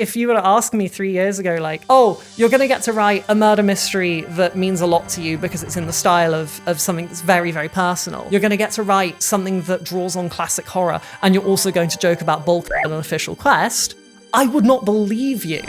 if you were to ask me 3 years ago, like, oh, you're going to get to write a murder mystery that means a lot to you because it's in the style of something that's very, very personal. You're going to get to write something that draws on classic horror, and you're also going to joke about bullshit on an official quest, I would not believe you.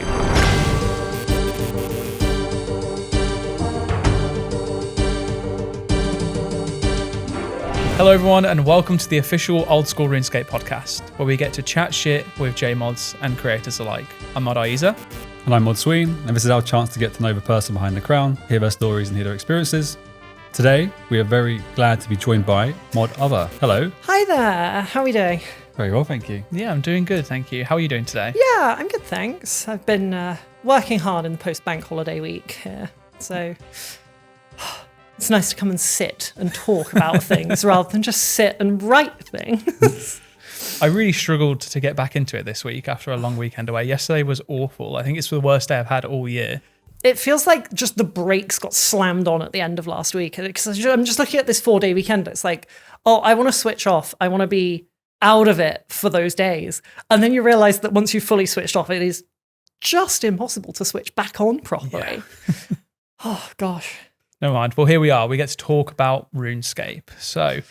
Hello everyone and welcome to the official Old School RuneScape podcast, where we get to chat shit with JMods and creators alike. I'm Mod Aiza. And I'm Mod Sween, and this is our chance to get to know the person behind the crown, hear their stories and hear their experiences. Today, we are very glad to be joined by Mod Other. Hello. Hi there, how are we doing? Very well, thank you. Yeah, I'm doing good, thank you. How are you doing today? Yeah, I'm good, thanks. I've been working hard in the post-bank holiday week here, so it's nice to come and sit and talk about things rather than just sit and write things. I really struggled to get back into it this week after a long weekend away. Yesterday was awful. I think it's the worst day I've had all year. It feels like just the brakes got slammed on at the end of last week. Because I'm just looking at this 4-day weekend. It's like, oh, I want to switch off. I want to be out of it for those days. And then you realize that once you've fully switched off, it is just impossible to switch back on properly. Yeah. Oh, gosh. No mind. Well, here we are. We get to talk about RuneScape. So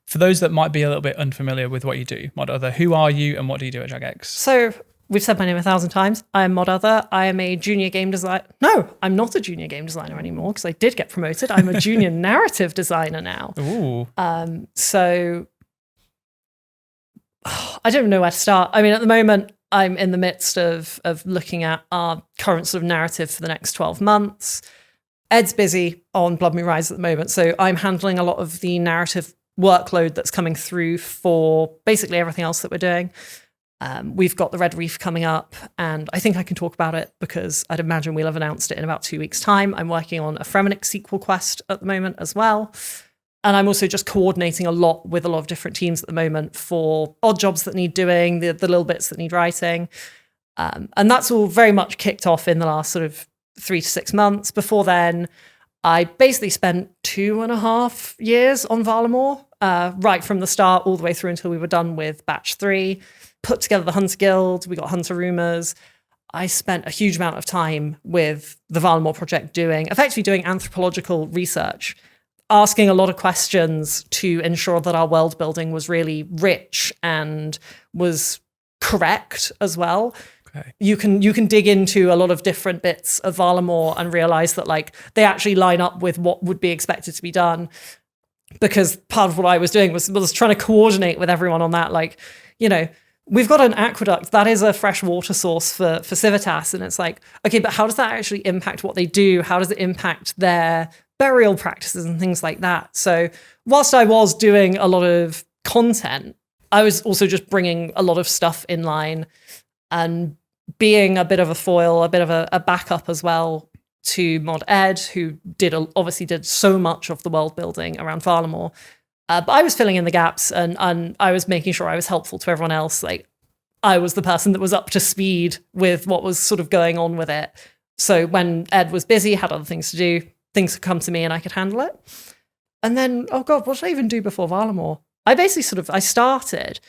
for those that might be a little bit unfamiliar with what you do, Mod Other, who are you and what do you do at Jagex? So we've said my name 1,000 times. I am Mod Other. I am a junior game designer. No, I'm not a junior game designer anymore because I did get promoted. I'm a junior narrative designer now. Ooh. So I don't know where to start. I mean, at the moment, I'm in the midst of looking at our current sort of narrative for the next 12 months. Ed's busy on Blood Moon Rise at the moment, so I'm handling a lot of the narrative workload that's coming through for basically everything else that we're doing. We've got the Red Reef coming up, and I think I can talk about it because I'd imagine we'll have announced it in about 2 weeks' time. I'm working on a Fremennik sequel quest at the moment as well. And I'm also just coordinating a lot with a lot of different teams at the moment for odd jobs that need doing, the little bits that need writing. And that's all very much kicked off in the last sort of 3 to 6 months. Before then, I basically spent 2.5 years on Varlamore, right from the start all the way through until we were done with batch 3, put together the Hunter Guild, we got Hunter Rumors. I spent a huge amount of time with the Varlamore project effectively doing anthropological research, asking a lot of questions to ensure that our world building was really rich and was correct as well. Okay. You can dig into a lot of different bits of Varlamore and realize that like they actually line up with what would be expected to be done. Because part of what I was doing was trying to coordinate with everyone on that. Like, you know, we've got an aqueduct that is a fresh water source for Civitas, and it's like, okay, but how does that actually impact what they do? How does it impact their burial practices and things like that? So whilst I was doing a lot of content, I was also just bringing a lot of stuff in line and being a bit of a foil, a bit of a backup as well to Mod Ed, who obviously did so much of the world building around Varlamore. But I was filling in the gaps and I was making sure I was helpful to everyone else. Like I was the person that was up to speed with what was sort of going on with it. So when Ed was busy, had other things to do, things could come to me and I could handle it. And then, oh God, what did I even do before Varlamore? I basically I started,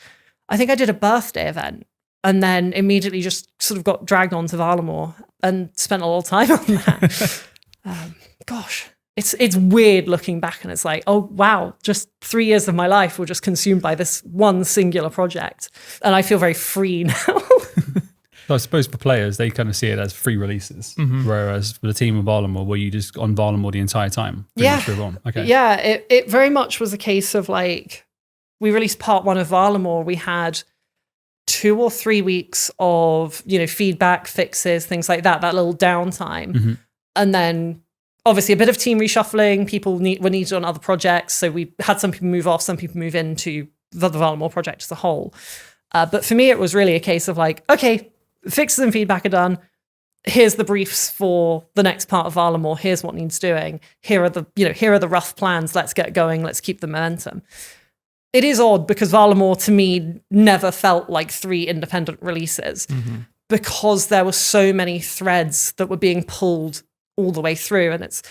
I think I did a birthday event, and then immediately just sort of got dragged onto Varlamore and spent a lot of time on that. Gosh, it's weird looking back and it's like, oh wow, just 3 years of my life were just consumed by this one singular project. And I feel very free now. So I suppose for players, they kind of see it as free releases, whereas for the team of Varlamore, were you just on Varlamore the entire time? Yeah. Okay. Yeah, it very much was a case of like, we released part 1 of Varlamore, we had 2 or 3 weeks of, you know, feedback, fixes, things like that little downtime. Mm-hmm. And then obviously a bit of team reshuffling, people were needed on other projects. So we had some people move off, some people move into the Varlamore project as a whole. But for me, it was really a case of like, okay, fixes and feedback are done. Here's the briefs for the next part of Varlamore. Here's what needs doing. Here are the rough plans. Let's get going. Let's keep the momentum. It is odd because Varlamore to me never felt like 3 independent releases because there were so many threads that were being pulled all the way through. And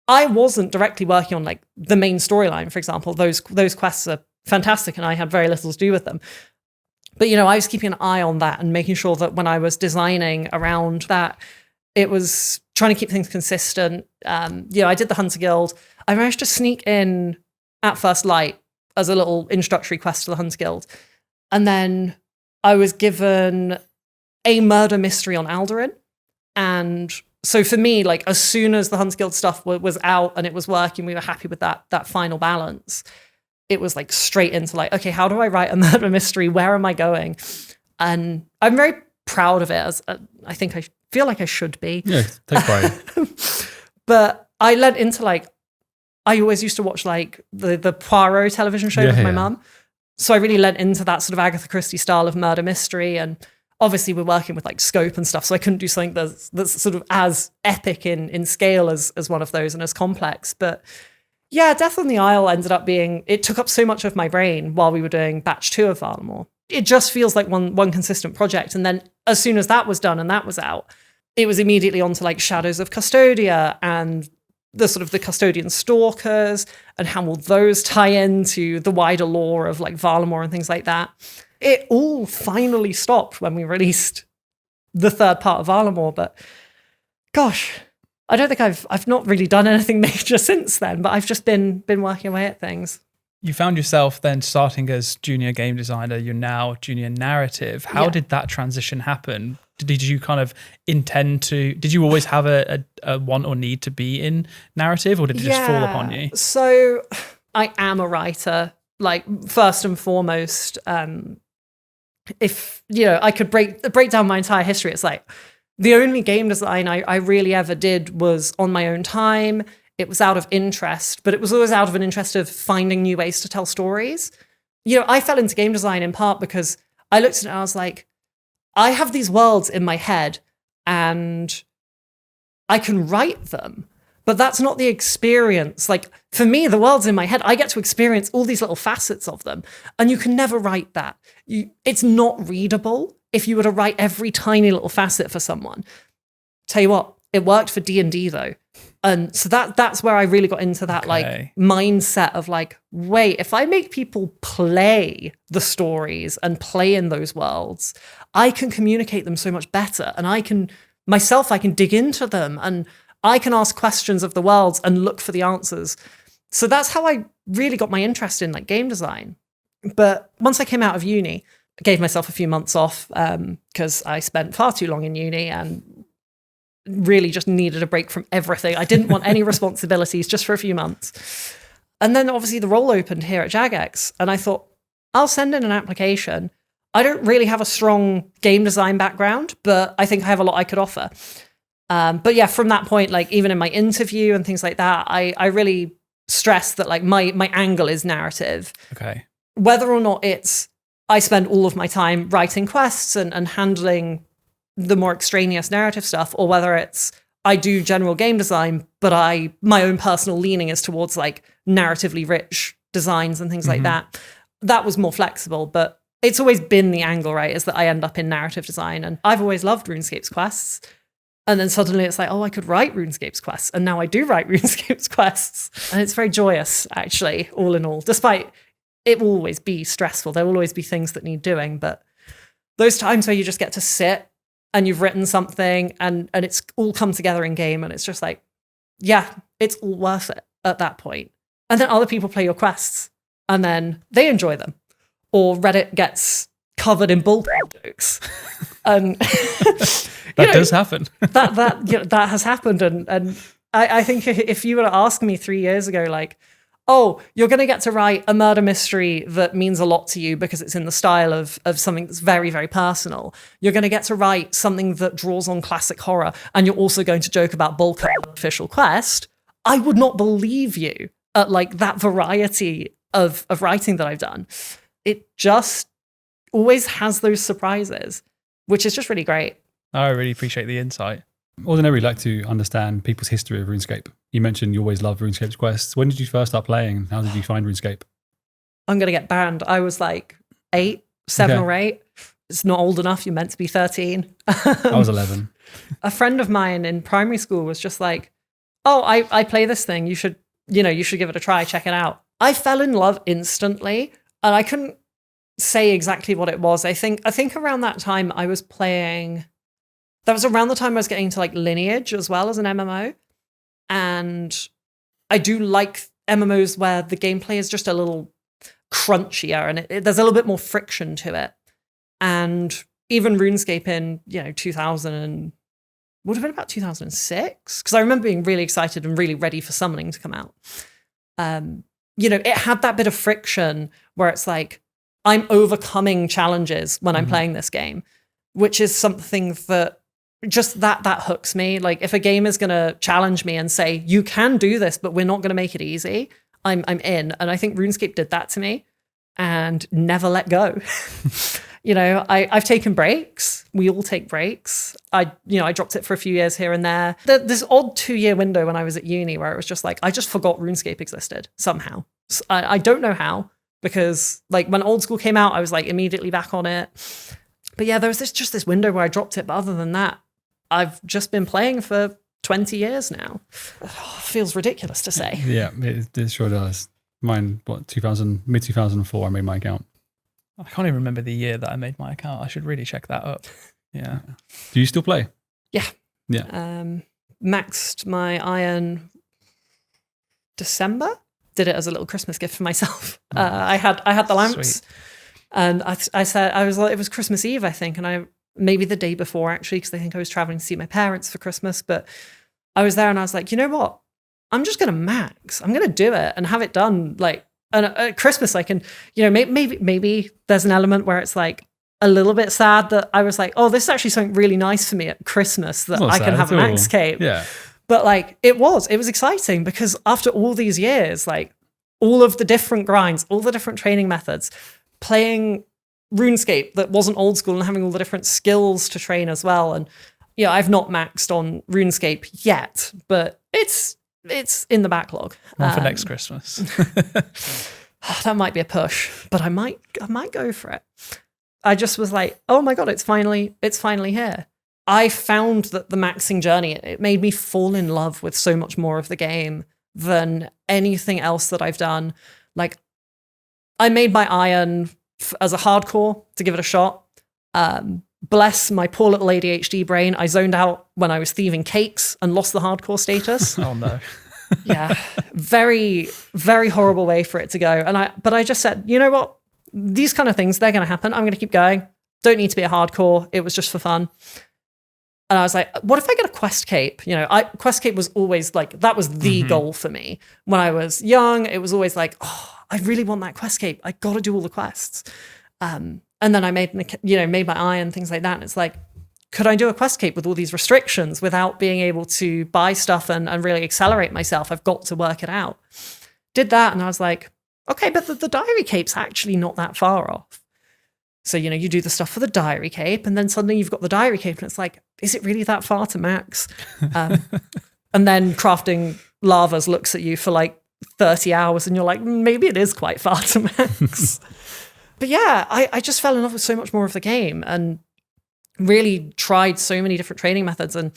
I wasn't directly working on like the main storyline, for example. Those quests are fantastic and I had very little to do with them. But, I was keeping an eye on that and making sure that when I was designing around that, it was trying to keep things consistent. I did the Hunter Guild. I managed to sneak in at first light as a little introductory quest to the Hunter Guild. And then I was given a murder mystery on Alderin. And so for me, like as soon as the Hunter Guild stuff was out and it was working, we were happy with that final balance. It was like straight into like, okay, how do I write a murder mystery? Where am I going? And I'm very proud of it. I think I feel like I should be. Yeah, take pride. But I led into like, I always used to watch like the Poirot television show with my mum. So I really led into that sort of Agatha Christie style of murder mystery. And obviously we're working with like scope and stuff. So I couldn't do something that's sort of as epic in scale as one of those and as complex. But yeah, Death on the Isle ended up being, it took up so much of my brain while we were doing batch 2 of Varlamore. It just feels like one consistent project. And then as soon as that was done and that was out, it was immediately onto like Shadows of Custodia and the sort of the Custodian Stalkers and how will those tie into the wider lore of like Varlamore and things like that. It all finally stopped when we released the third part of Varlamore, but gosh, I don't think I've not really done anything major since then, but I've just been working away at things. You found yourself then starting as junior game designer. You're now junior narrative. How did that transition happen? Did you kind of did you always have a want or need to be in narrative, or did it just fall upon you? So I am a writer, like first and foremost. If, I could break down my entire history, it's like the only game design I really ever did was on my own time. It was out of interest, but it was always out of an interest of finding new ways to tell stories. I fell into game design in part because I looked at it and I was like, I have these worlds in my head and I can write them, but that's not the experience. Like for me, the world's in my head. I get to experience all these little facets of them, and you can never write that. It's not readable if you were to write every tiny little facet for someone. Tell you what, it worked for D&D though. And so that's where I really got into that like mindset of like, wait, if I make people play the stories and play in those worlds, I can communicate them so much better. And I can dig into them and I can ask questions of the worlds and look for the answers. So that's how I really got my interest in like game design. But once I came out of uni, I gave myself a few months off because I spent far too long in uni and really just needed a break from everything. I didn't want any responsibilities just for a few months. And then obviously the role opened here at Jagex and I thought, I'll send in an application. I don't really have a strong game design background, but I think I have a lot I could offer. But yeah, from that point, like even in my interview and things like that, I really stress that like my angle is narrative. Okay. Whether or not it's, I spend all of my time writing quests and handling the more extraneous narrative stuff, or whether it's I do general game design, but my own personal leaning is towards like narratively rich designs and things like that. That was more flexible, but it's always been the angle, right? Is that I end up in narrative design, and I've always loved RuneScape's quests. And then suddenly it's like, oh, I could write RuneScape's quests, and now I do write RuneScape's quests, and it's very joyous, actually, all in all. Despite it will always be stressful, there will always be things that need doing, but those times where you just get to sit and you've written something and it's all come together in game and it's just like, yeah, it's all worth it at that point. And then other people play your quests and then they enjoy them. Or Reddit gets covered in bullshit jokes. And that does happen. that has happened. And I think if you were to ask me 3 years ago, like, oh, you're going to get to write a murder mystery that means a lot to you because it's in the style of something that's very, very personal. You're going to get to write something that draws on classic horror, and you're also going to joke about Bulk official quest. I would not believe you at like that variety of writing that I've done. It just always has those surprises, which is just really great. I really appreciate the insight. Ordinarily, like to understand people's history of RuneScape. You mentioned you always loved RuneScape's quests. When did you first start playing? How did you find RuneScape? I'm going to get banned. I was like 7 or 8. It's not old enough. You're meant to be 13. I was 11. A friend of mine in primary school was just like, oh, I play this thing. You should give it a try. Check it out. I fell in love instantly. And I couldn't say exactly what it was. I think around that time I was playing. That was around the time I was getting into like Lineage as well as an MMO, and I do like MMOs where the gameplay is just a little crunchier and there's a little bit more friction to it. And even RuneScape in 2000 and would have been about 2006, because I remember being really excited and really ready for Summoning to come out. It had that bit of friction where it's like I'm overcoming challenges when I'm playing this game, which is something that just that hooks me. Like if a game is going to challenge me and say, you can do this, but we're not going to make it easy, I'm in. And I think RuneScape did that to me and never let go. I've taken breaks. We all take breaks. I dropped it for a few years here and there. This odd 2-year window when I was at uni where it was just like, I just forgot RuneScape existed somehow. I don't know how, because like when Old School came out, I was like immediately back on it. But yeah, there was just this window where I dropped it. But other than that, I've just been playing for 20 years now. Feels ridiculous to say. Yeah, it sure does. Mine, mid-2004, I made my account. I can't even remember the year that I made my account. I should really check that up. Yeah. Do you still play? Yeah. Yeah. Maxed my Iron December. Did it as a little Christmas gift for myself. I had the lamps. Sweet. And I said, it was Christmas Eve, I think. And maybe the day before, actually, because I think I was traveling to see my parents for Christmas. But I was there and I was like, you know what? I'm just going to max. I'm going to do it and have it done. Like, and at Christmas, I can, maybe there's an element where it's like a little bit sad that I was like, oh, this is actually something really nice for me at Christmas that I can have a max cape. Yeah. But like, it was exciting because after all these years, like all of the different grinds, all the different training methods, playing RuneScape that wasn't Old School and having all the different skills to train as well. And I've not maxed on RuneScape yet, but it's in the backlog. One for next Christmas. That might be a push, but I might go for it. I just was like, oh my God, it's finally here. I found that the maxing journey, it made me fall in love with so much more of the game than anything else that I've done. Like, I made my Iron as a hardcore to give it a shot. Bless my poor little ADHD brain. I zoned out when I was thieving cakes and lost the hardcore status. Oh no. Yeah. Very, very horrible way for it to go. But I just said, you know what? These kind of things, they're going to happen. I'm going to keep going. Don't need to be a hardcore. It was just for fun. And I was like, what if I get a quest cape? Quest cape was always like, that was the goal for me. When I was young, it was always like, oh, I really want that quest cape. I got to do all the quests. And then I made my Iron, things like that. And it's like, could I do a quest cape with all these restrictions without being able to buy stuff and really accelerate myself? I've got to work it out. Did that. And I was like, okay, but the diary cape's actually not that far off. So, you do the stuff for the diary cape and then suddenly you've got the diary cape and it's like, is it really that far to max? And then crafting lavas looks at you for like 30 hours and you're like, maybe it is quite far to max. But yeah, I just fell in love with so much more of the game and really tried so many different training methods. And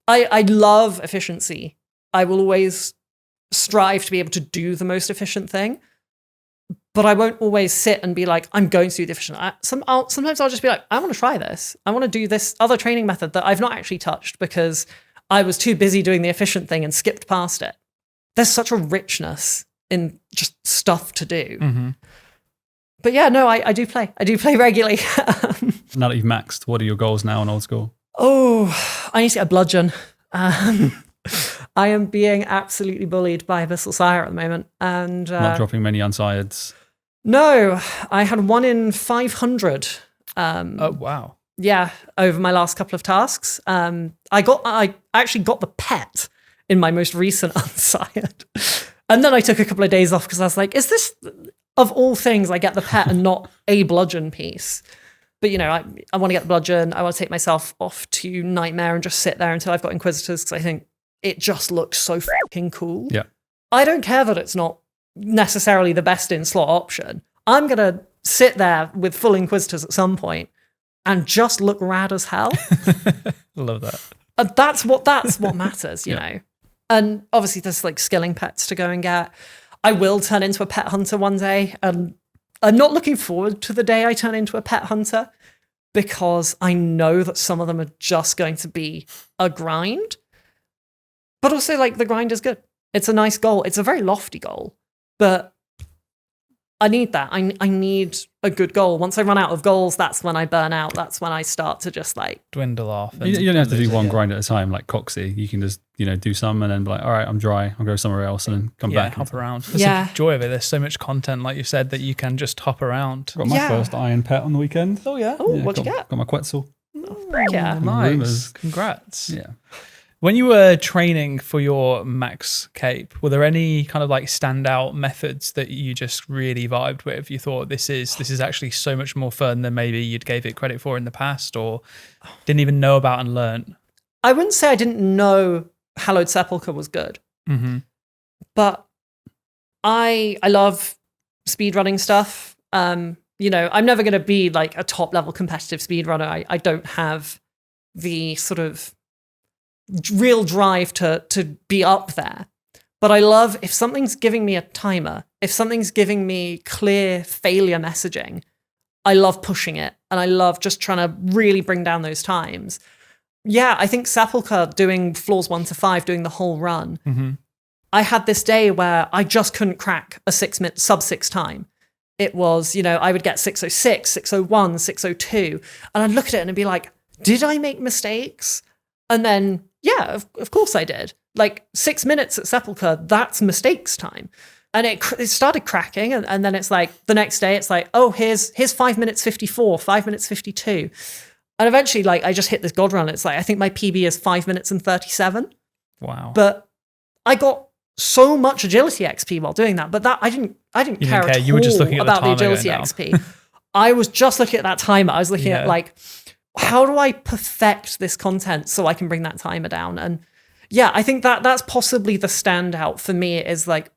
I love efficiency. I will always strive to be able to do the most efficient thing. But I won't always sit and be like, I'm going to do the efficient. Sometimes I'll just be like, I want to try this. I want to do this other training method that I've not actually touched because I was too busy doing the efficient thing and skipped past it. There's such a richness in just stuff to do. Mm-hmm. But yeah, no, I do play. I do play regularly. Now that you've maxed, what are your goals now on Old School? Oh, I need to get a bludgeon. I am being absolutely bullied by Abyssal Sire at the moment. And not dropping many unsireds. No, I had 1 in 500. Oh, wow. Yeah, over my last couple of tasks. I actually got the pet in my most recent unsired. And then I took a couple of days off because I was like, is this, of all things, I get the pet and not a bludgeon piece? But, I want to get the bludgeon. I want to take myself off to Nightmare and just sit there until I've got Inquisitors because I think it just looks so fucking cool. Yeah. I don't care that it's not necessarily the best in slot option. I'm going to sit there with full Inquisitors at some point and just look rad as hell. Love that. And that's what matters, you know. And obviously there's like skilling pets to go and get. I will turn into a pet hunter one day and I'm not looking forward to the day I turn into a pet hunter, because I know that some of them are just going to be a grind. But also, like, the grind is good. It's a nice goal. It's a very lofty goal, but I need that. I need a good goal. Once I run out of goals, that's when I burn out. That's when I start to just like dwindle off. You don't have to do one grind at a time like Coxie. You can just, do some and then be like, all right, I'm dry. I'll go somewhere else and then come back. Hop around. That's the joy of it. There's so much content, like you said, that you can just hop around. Got my first iron pet on the weekend. Oh, yeah. Oh, what'd you get? Got my Quetzal. Yeah. Nice. Rumors. Congrats. Yeah. When you were training for your max cape, were there any kind of like standout methods that you just really vibed with? You thought this is actually so much more fun than maybe you'd gave it credit for in the past, or didn't even know about and learn? I wouldn't say I didn't know Hallowed Sepulchre was good, but I love speedrunning stuff. I'm never going to be like a top level competitive speedrunner. I don't have the sort of real drive to be up there. But I love if something's giving me a timer, if something's giving me clear failure messaging, I love pushing it. And I love just trying to really bring down those times. Yeah, I think Sepulchre doing floors 1 to 5, doing the whole run. I had this day where I just couldn't crack a 6-minute sub 6 time. It was, I would get 606, 601, 602. And I'd look at it and I'd be like, did I make mistakes? And then, yeah, of course I did. Like 6 minutes at Sepulchre, that's mistakes time. And it started cracking. And then it's like, the next day, it's like, oh, here's 5 minutes 54, 5 minutes 52. And eventually, like, I just hit this god run. It's like, I think my PB is 5 minutes and 37. Wow. But I got so much agility XP while doing that. But that I didn't care at all. You were just looking at about the agility going XP. I was just looking at that timer. I was looking at like, how do I perfect this content so I can bring that timer down? And yeah, I think that's possibly the standout for me, is like,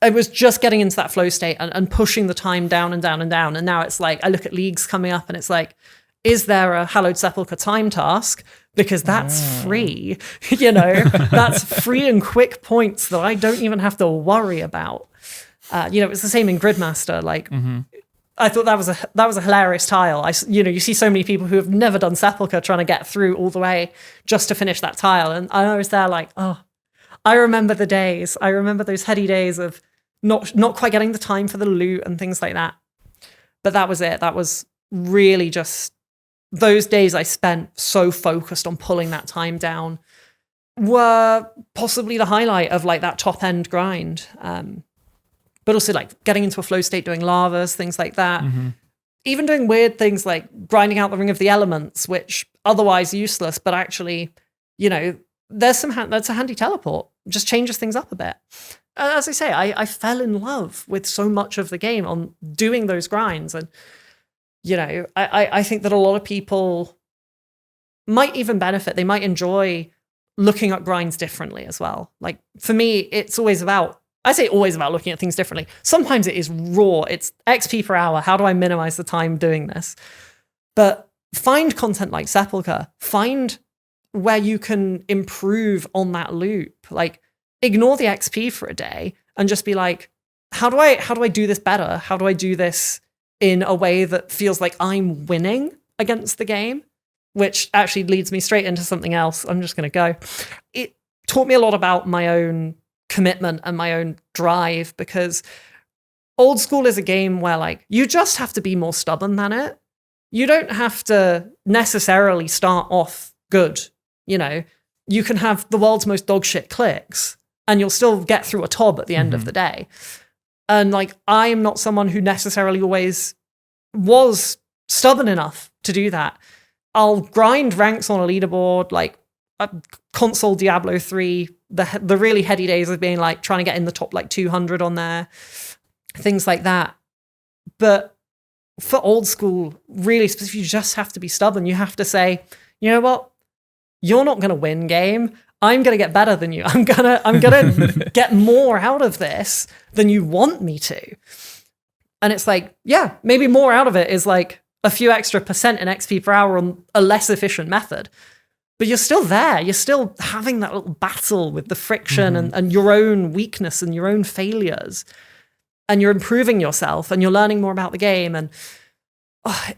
I was just getting into that flow state and pushing the time down and down and down. And now it's like, I look at leagues coming up and it's like, is there a Hallowed Sepulchre time task? Because that's free, that's free and quick points that I don't even have to worry about. It's the same in Gridmaster. Like, I thought that was a hilarious tile. You see so many people who have never done Sepulchre trying to get through all the way just to finish that tile. And I was there like, oh, I remember the days. I remember those heady days of not quite getting the time for the loot and things like that. But that was it. That was really just those days I spent so focused on pulling that time down were possibly the highlight of like that top end grind. But also like getting into a flow state, doing lavas, things like that. Even doing weird things like grinding out the Ring of the Elements, which otherwise useless, but actually, that's a handy teleport. Just changes things up a bit. As I say, I fell in love with so much of the game on doing those grinds. And, I think that a lot of people might even benefit. They might enjoy looking at grinds differently as well. Like for me, it's always about looking at things differently. Sometimes it is raw. It's XP per hour. How do I minimize the time doing this? But find content like Sepulchre. Find where you can improve on that loop. Like ignore the XP for a day and just be like, how do I do this better? How do I do this in a way that feels like I'm winning against the game? Which actually leads me straight into something else. I'm just going to go. It taught me a lot about my own commitment and my own drive, because Old School is a game where like you just have to be more stubborn than it. You don't have to necessarily start off good. You can have the world's most dogshit clicks and you'll still get through a TOB at the end of the day. And like, I am not someone who necessarily always was stubborn enough to do that. I'll grind ranks on a leaderboard, like a console Diablo 3, the really heady days of being like trying to get in the top like 200 on there, things like that. But for Old School, really, you just have to be stubborn. You have to say, you know what? You're not going to win, game. I'm going to get better than you. I'm going to get more out of this than you want me to. And it's like, yeah, maybe more out of it is like a few extra percent in XP per hour on a less efficient method. But you're still there. You're still having that little battle with the friction and your own weakness and your own failures. and you're improving yourself and you're learning more about the game, and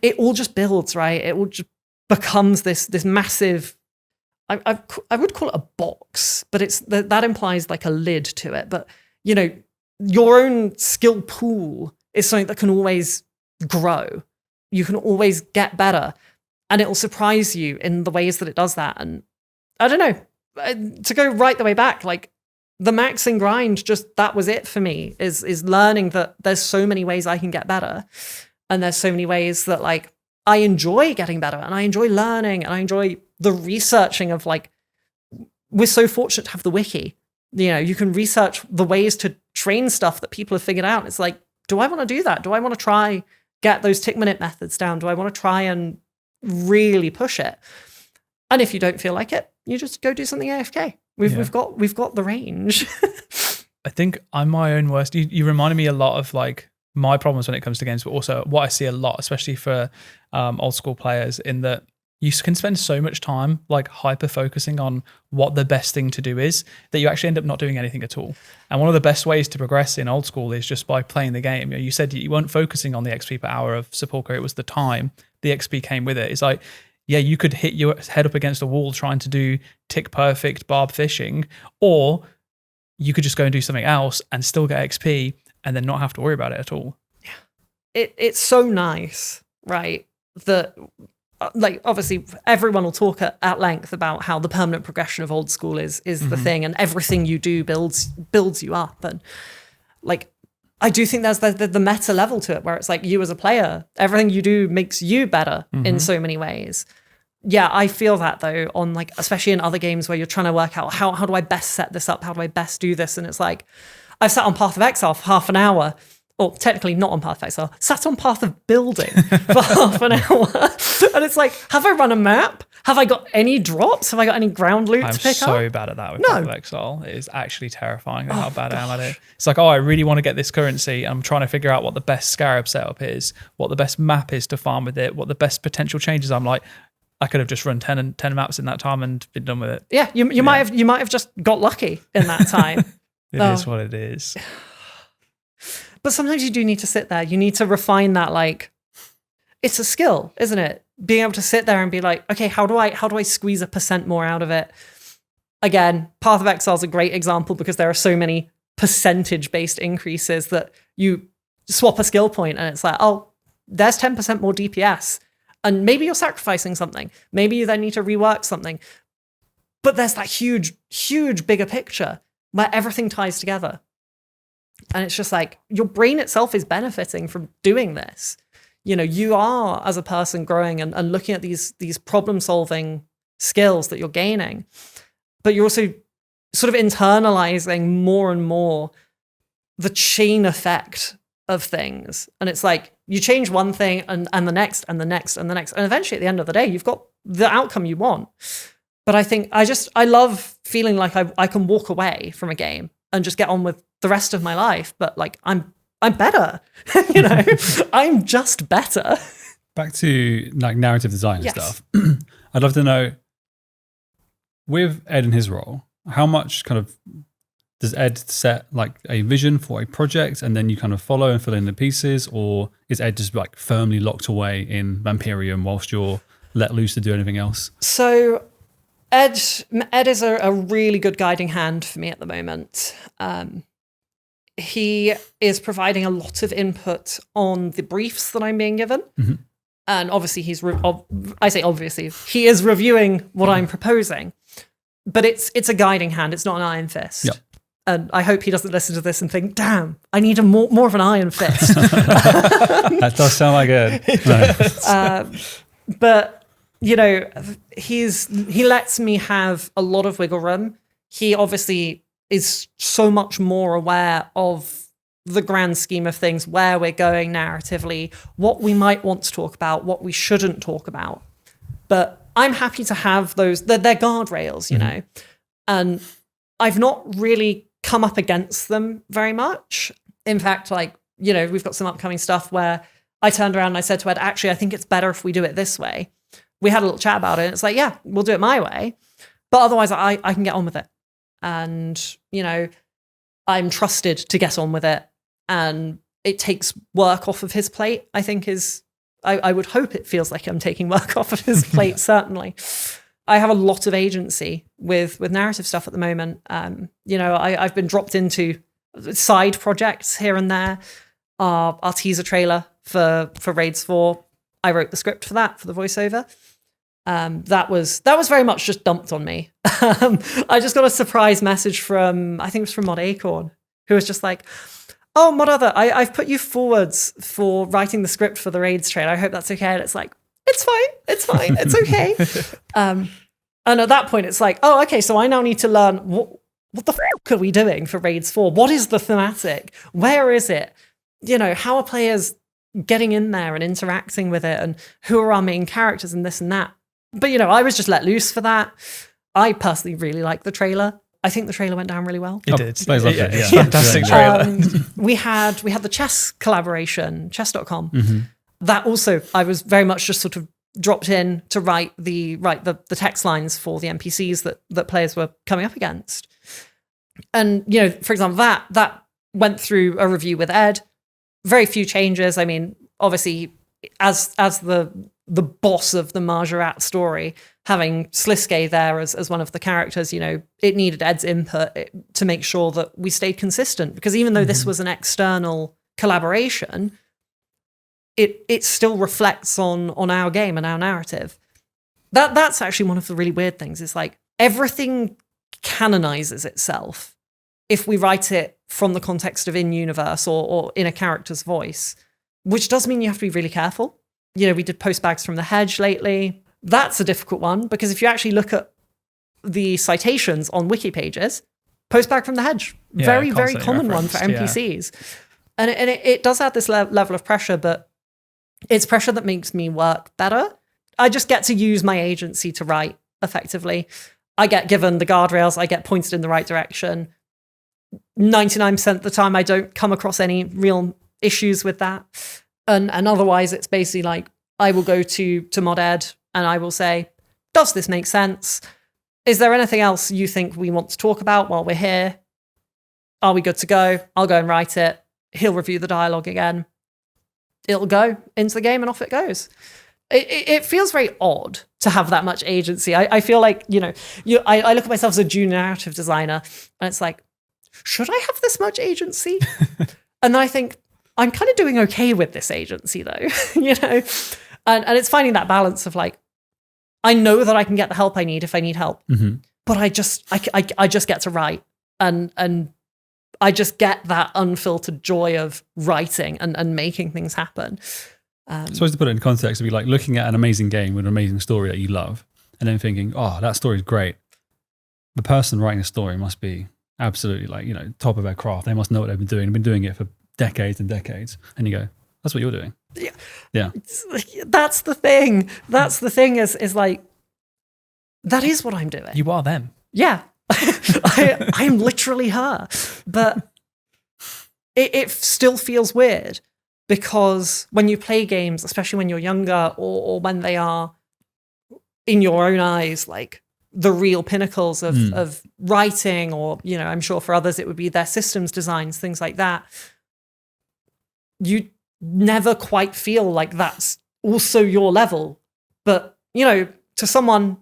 it all just builds, right? It all just becomes this massive, I would call it a box, but it's that implies like a lid to it. But you know, your own skill pool is something that can always grow. You can always get better, and it will surprise you in the ways that it does that. And I don't know, to go right the way back, like the maxing grind, just that was it for me, is learning that there's so many ways I can get better, and there's so many ways that like I enjoy getting better, and I enjoy learning, and I enjoy the researching of like, we're so fortunate to have the wiki. You know, you can research the ways to train stuff that people have figured out. It's like, do I want to do that? Do I want to try get those tick minute methods down? Do I want to try and really push it? And if you don't feel like it, you just go do something AFK. We've got the range. I think I'm my own worst. You reminded me a lot of like my problems when it comes to games, but also what I see a lot, especially for old school players, in that you can spend so much time like hyper focusing on what the best thing to do is, that you actually end up not doing anything at all. And one of the best ways to progress in old school is just by playing the game. You said you weren't focusing on the XP per hour of Sepulchre, it was the time. The XP came with it. It's like, yeah, you could hit your head up against a wall trying to do tick perfect barb fishing, or you could just go and do something else and still get XP and then not have to worry about it at all. Yeah. It's so nice, right? That like obviously everyone will talk at length about how the permanent progression of old school is the thing, and everything you do builds you up. And like, I do think there's the meta level to it, where it's like, you as a player, everything you do makes you better in so many ways. Yeah, I feel that though, on like, especially in other games where you're trying to work out how do I best set this up? How do I best do this? And it's like, I've sat on Path of Exile for half an hour, or technically not on Path of Exile, sat on Path of Building for half an hour. And it's like, have I run a map? Have I got any drops? Have I got any ground loot to pick up? I'm so bad at that with Path of Exile. It is actually terrifying how bad I am at it. It's like, oh, I really want to get this currency. I'm trying to figure out what the best Scarab setup is, what the best map is to farm with it, what the best potential changes. I'm like, I could have just run 10 maps in that time and been done with it. Yeah, you might have just got lucky in that time. It is what it is. But sometimes you do need to sit there. You need to refine that. Like, it's a skill, isn't it? Being able to sit there and be like, okay, how do I squeeze 1% more out of it? Again, Path of Exile is a great example, because there are so many percentage-based increases that you swap a skill point and it's like, oh, there's 10% more DPS. And maybe you're sacrificing something. Maybe you then need to rework something. But there's that huge, huge bigger picture where everything ties together. And it's just like, your brain itself is benefiting from doing this. You know, you are, as a person, growing and looking at these problem-solving skills that you're gaining. But you're also sort of internalizing more and more the chain effect of things. And it's like, you change one thing and the next and the next and the next. And eventually, at the end of the day, you've got the outcome you want. But I think I love feeling like I can walk away from a game and just get on with the rest of my life. But like, I'm better, you know, I'm just better. Back to like narrative design and stuff. I'd love to know, with Ed and his role, how much kind of does Ed set like a vision for a project and then you kind of follow and fill in the pieces? Or is Ed just like firmly locked away in Vampirium whilst you're let loose to do anything else? So Ed is a really good guiding hand for me at the moment. He is providing a lot of input on the briefs that I'm being given. And obviously I say obviously, he is reviewing what I'm proposing, but it's a guiding hand. It's not an iron fist. Yep. And I hope he doesn't listen to this and think, damn, I need more of an iron fist. That does sound like it. But, you know, he lets me have a lot of wiggle room. He obviously is so much more aware of the grand scheme of things, where we're going narratively, what we might want to talk about, what we shouldn't talk about. But I'm happy to have those, they're guardrails, you know, and I've not really come up against them very much. In fact, like, you know, we've got some upcoming stuff where I turned around and I said to Ed, actually, I think it's better if we do it this way. We had a little chat about it. And it's like, yeah, we'll do it my way. But otherwise, I can get on with it. And, you know, I'm trusted to get on with it. and it takes work off of his plate, I think I would hope it feels like I'm taking work off of his plate, certainly. I have a lot of agency with narrative stuff at the moment. I've been dropped into side projects here and there. Our teaser trailer for Raids 4, I wrote the script for that, for the voiceover. That was very much just dumped on me. I just got a surprise message from, I think it was from Mod Acorn, who was just like, "Oh, Mod Other, I've put you forwards for writing the script for the Raids trailer. I hope that's okay." And it's like, it's fine, it's okay. And at that point, it's like, oh, okay, so I now need to learn what the f*** are we doing for Raids 4? What is the thematic? Where is it? How are players getting in there and interacting with it? And who are our main characters and this and that? But, I was just let loose for that. I personally really like the trailer. I think the trailer went down really well. It did. Yeah. Fantastic trailer. We had the chess collaboration, chess.com. Mm-hmm. That also, I was very much just sort of dropped in to write the text lines for the NPCs that players were coming up against. And, for example, that went through a review with Ed. Very few changes. I mean, obviously, as the boss of the Marjarat story, having Sliske there as one of the characters, it needed Ed's input to make sure that we stayed consistent. Because even though this was an external collaboration, it still reflects on our game and our narrative. That's actually one of the really weird things. It's like everything canonizes itself if we write it from the context of in-universe or in a character's voice, which does mean you have to be really careful. We did Postbags from the Hedge lately. That's a difficult one because if you actually look at the citations on wiki pages, Postbag from the Hedge, very, very common one for NPCs. Yeah. And it does add this level of pressure, but it's pressure that makes me work better. I just get to use my agency to write effectively. I get given the guardrails. I get pointed in the right direction. 99% of the time, I don't come across any real issues with that. And otherwise, it's basically like, I will go to Mod Ed and I will say, does this make sense? Is there anything else you think we want to talk about while we're here? Are we good to go? I'll go and write it. He'll review the dialogue again. It'll go into the game and off it goes. It feels very odd to have that much agency. I feel like, I look at myself as a junior narrative designer and it's like, should I have this much agency? And then I think, I'm kind of doing okay with this agency though, and it's finding that balance of like, I know that I can get the help I need if I need help, but I just get to write and I just get that unfiltered joy of writing and making things happen. Supposed to put it in context, it'd be like looking at an amazing game with an amazing story that you love and then thinking, oh, that story's great. The person writing the story must be absolutely like, top of their craft. They must know what they've been doing. They've been doing it for decades and decades. And you go, that's what you're doing. Yeah. That's the thing. That's the thing is like, that is what I'm doing. You are them. Yeah. I'm literally her. But it still feels weird because when you play games, especially when you're younger or when they are in your own eyes, like the real pinnacles of writing or, I'm sure for others it would be their systems designs, things like that. You never quite feel like that's also your level. But, to someone,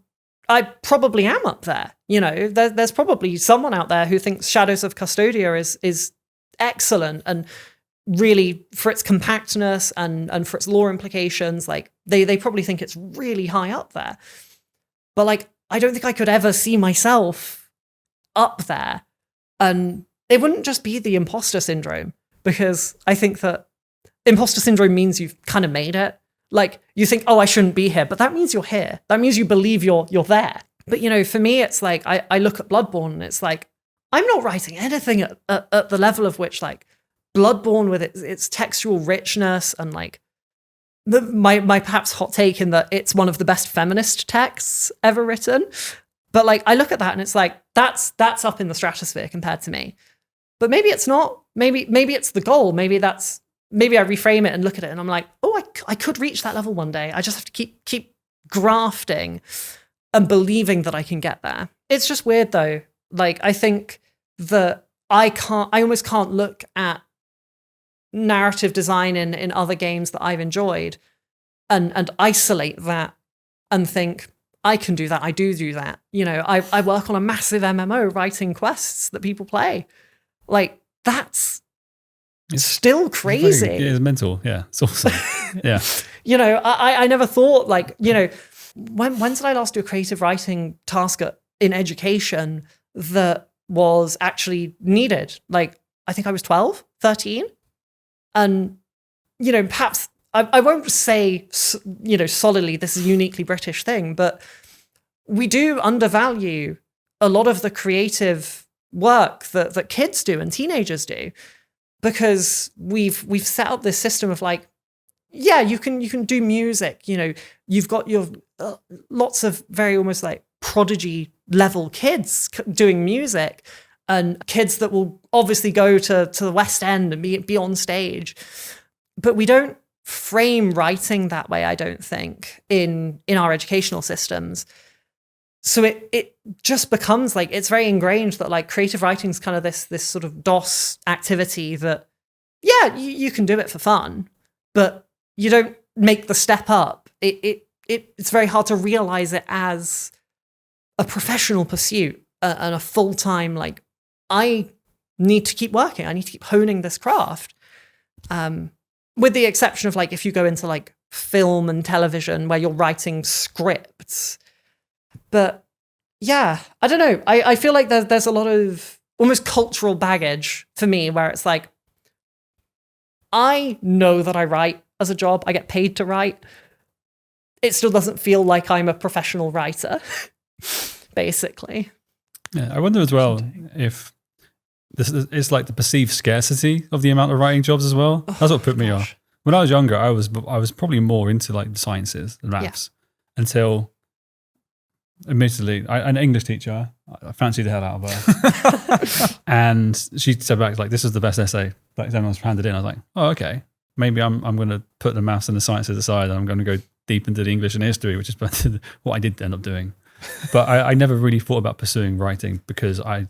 I probably am up there. There's probably someone out there who thinks Shadows of Custodia is excellent and really for its compactness and for its lore implications, like they probably think it's really high up there. But like, I don't think I could ever see myself up there. And it wouldn't just be the imposter syndrome, because I think that imposter syndrome means you've kind of made it. Like you think, oh, I shouldn't be here, but that means you're here. That means you believe you're there. But for me, it's like I look at Bloodborne and it's like I'm not writing anything at the level of which like Bloodborne with its textual richness and like my perhaps hot take in that it's one of the best feminist texts ever written. But like I look at that and it's like that's up in the stratosphere compared to me. But maybe it's not. Maybe it's the goal. Maybe I reframe it and look at it and I'm like, oh, I could reach that level one day. I just have to keep grafting and believing that I can get there. It's just weird though. Like I think that I almost can't look at narrative design in other games that I've enjoyed and isolate that and think, I can do that. I do that. You know, I work on a massive MMO writing quests that people play. Like, it's still crazy. It's mental. Yeah, it's awesome. Yeah. You know, I never thought, like, you know, when did I last do a creative writing task in education that was actually needed? Like, I think I was 12, 13. And, you know, perhaps I won't say, you know, solidly this is a uniquely British thing, but we do undervalue a lot of the creative work that kids do and teenagers do, because we've set up this system of like, yeah, you can do music, you know, you've got your lots of very almost like prodigy level kids doing music, and kids that will obviously go to the West End and be on stage. But we don't frame writing that way, I don't think, in our educational systems. So it just becomes like, it's very ingrained that like creative writing is kind of this sort of DOS activity that, yeah, you can do it for fun, but you don't make the step up. It's very hard to realize it as a professional pursuit and a full-time, like, I need to keep working. I need to keep honing this craft. With the exception of like, if you go into like film and television where you're writing scripts. But yeah, I don't know. I feel like there's a lot of almost cultural baggage for me where it's like, I know that I write as a job. I get paid to write. It still doesn't feel like I'm a professional writer, basically. Yeah, I wonder as well if this is like the perceived scarcity of the amount of writing jobs as well. That's what put me off. When I was younger, I was probably more into like the sciences and maths until, admittedly, an English teacher, I fancied the hell out of her, and she said back like, "This is the best essay that anyone's handed in." I was like, "Oh, okay. Maybe I'm going to put the maths and the sciences aside, and I'm going to go deep into the English and history," which is what I did end up doing. But I never really thought about pursuing writing because I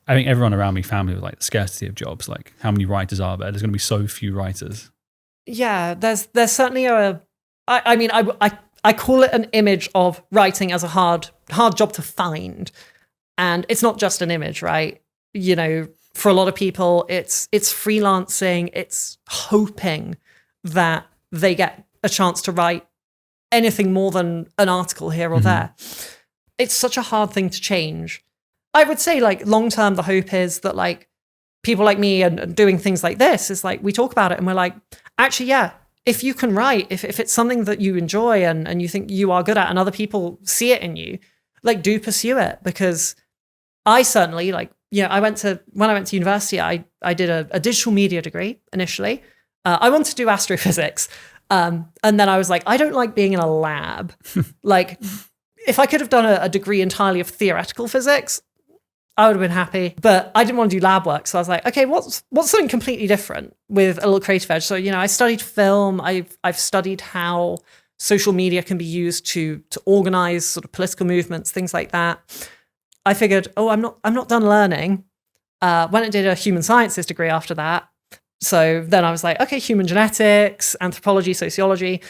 think everyone around me, family, was like the scarcity of jobs. Like, how many writers are there? There's going to be so few writers. Yeah, there's certainly I call it an image of writing as a hard job to find, and it's not just an image, right? You know, for a lot of people, it's freelancing. It's hoping that they get a chance to write anything more than an article here or there. It's such a hard thing to change. I would say, like, long term, the hope is that like people like me and doing things like this is like, we talk about it and we're like, actually, yeah, if you can write, if it's something that you enjoy and you think you are good at and other people see it in you, like, do pursue it. Because I certainly, like, you know, when I went to university, I did a digital media degree initially. I wanted to do astrophysics. And then I was like, I don't like being in a lab. Like, if I could have done a degree entirely of theoretical physics, I would have been happy, but I didn't want to do lab work. So I was like, okay, what's something completely different with a little creative edge? So, you know, I studied film. I've studied how social media can be used to organize sort of political movements, things like that. I figured, I'm not done learning. Went and did a human sciences degree after that. So then I was like, okay, human genetics, anthropology, sociology.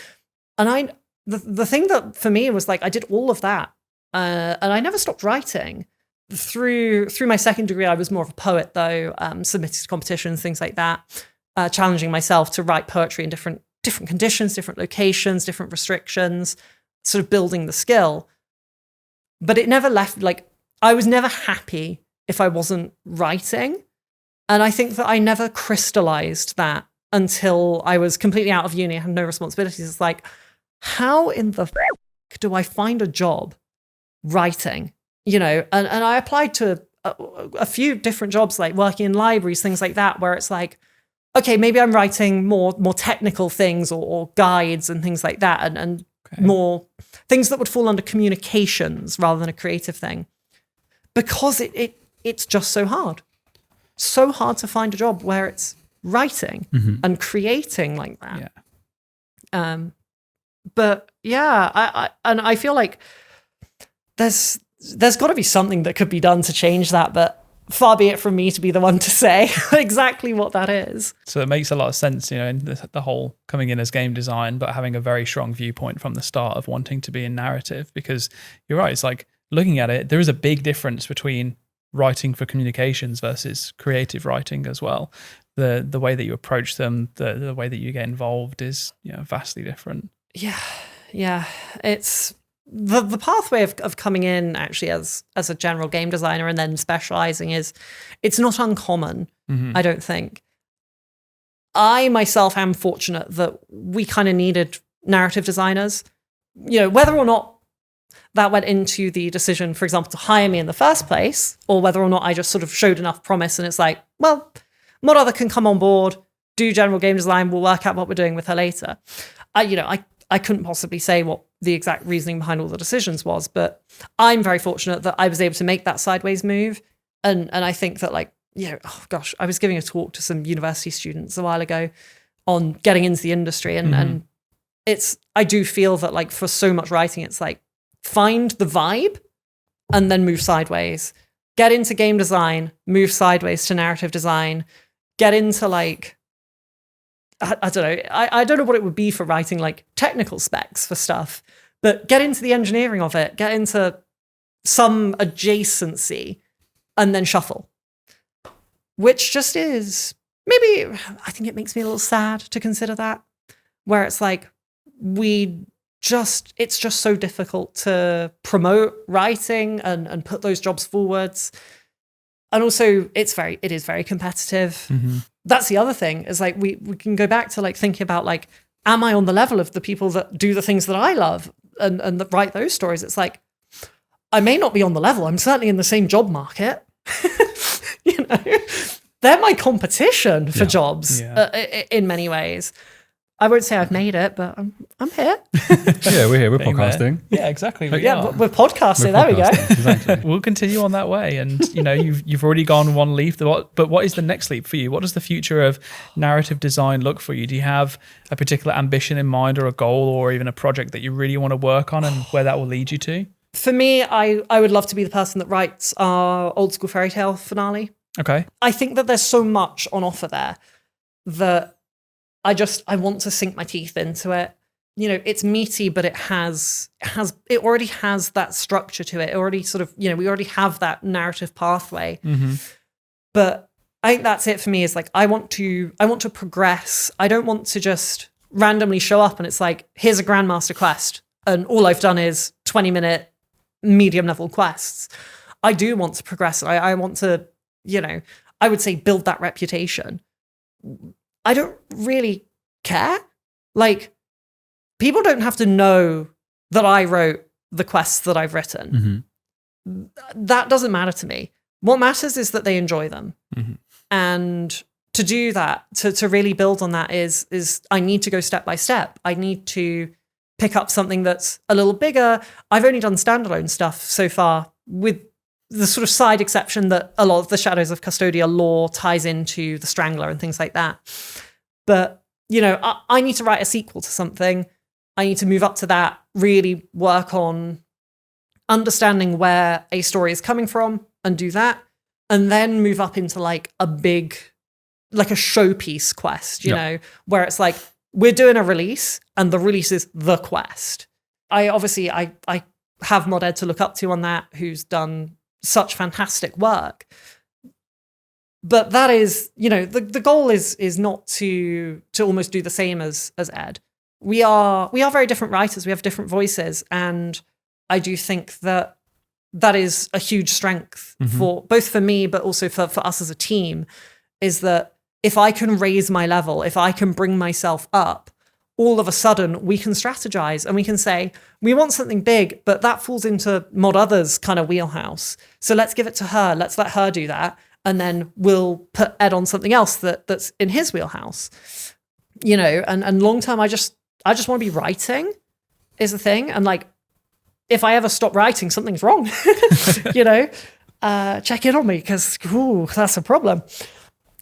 And the thing that for me was like, I did all of that. And I never stopped writing. Through my second degree, I was more of a poet, though, submitted to competitions, things like that, challenging myself to write poetry in different conditions, different locations, different restrictions, sort of building the skill. But it never left, like, I was never happy if I wasn't writing. And I think that I never crystallized that until I was completely out of uni, I had no responsibilities. It's like, how in the do I find a job writing? You know, and I applied to a few different jobs, like working in libraries, things like that, where it's like, okay, maybe I'm writing more technical things or guides and things like that, and more things that would fall under communications rather than a creative thing, because it's just so hard to find a job where it's writing and creating like that. Yeah. But yeah, I feel like there's got to be something that could be done to change that, but far be it from me to be the one to say exactly what that is. So it makes a lot of sense, in the whole coming in as game design, but having a very strong viewpoint from the start of wanting to be in narrative, because you're right. It's like looking at it, there is a big difference between writing for communications versus creative writing as well. The way that you approach them, the way that you get involved is vastly different. Yeah. It's the pathway of coming in actually as a general game designer and then specializing it's not uncommon. I don't think. I myself am fortunate that we kind of needed narrative designers, whether or not that went into the decision, for example, to hire me in the first place, or whether or not I just sort of showed enough promise and it's like, well, Mod Other can come on board, do general game design, we'll work out what we're doing with her later. I couldn't possibly say what the exact reasoning behind all the decisions was, but I'm very fortunate that I was able to make that sideways move. And I think that I was giving a talk to some university students a while ago on getting into the industry. And I do feel that for so much writing, it's like, find the vibe and then move sideways. Get into game design, move sideways to narrative design, get into I don't know. I don't know what it would be for writing technical specs for stuff, but get into the engineering of it, get into some adjacency and then shuffle, which just is maybe, I think it makes me a little sad to consider that, where it's like, it's just so difficult to promote writing and put those jobs forwards. And also it is very competitive. That's the other thing is we can go back to thinking about am I on the level of the people that do the things that I love and that write those stories? It's like, I may not be on the level. I'm certainly in the same job market. They're my competition for jobs in many ways. I won't say I've made it, but I'm here. Yeah, we're here. We're podcasting. Yeah, exactly. We're podcasting. There we go. Exactly. We'll continue on that way. And, you've already gone one leap. But what is the next leap for you? What does the future of narrative design look for you? Do you have a particular ambition in mind or a goal or even a project that you really want to work on and where that will lead you to? For me, I would love to be the person that writes our old school fairy tale finale. Okay. I think that there's so much on offer there that I want to sink my teeth into it. It's meaty, but it already has that structure to it. It already sort of, we already have that narrative pathway. But I think that's it for me is I want to progress. I don't want to just randomly show up and it's like, here's a Grandmaster quest. And all I've done is 20-minute medium level quests. I do want to progress. I want to, I would say build that reputation. I don't really care. People don't have to know that I wrote the quests that I've written. That doesn't matter to me. What matters is that they enjoy them. And to do that, to really build on that is I need to go step by step. I need to pick up something that's a little bigger. I've only done standalone stuff so far, with the sort of side exception that a lot of the Shadows of Custodia lore ties into the Strangler and things like that. But, I need to write a sequel to something. I need to move up to that, really work on understanding where a story is coming from and do that. And then move up into a big, a showpiece quest, where it's we're doing a release and the release is the quest. I have Mod Ed to look up to on that, who's done such fantastic work. But that is, the goal is not to almost do the same as Ed. We are very different writers. We have different voices. And I do think that is a huge strength for both for me, but also for us as a team, is that if I can raise my level, if I can bring myself up, all of a sudden we can strategize and we can say, we want something big, but that falls into Mod Other's kind of wheelhouse. So let's give it to her. Let's let her do that. And then we'll put Ed on something else that's in his wheelhouse. And long term, I just want to be writing is the thing. And if I ever stop writing, something's wrong. Check in on me because that's a problem.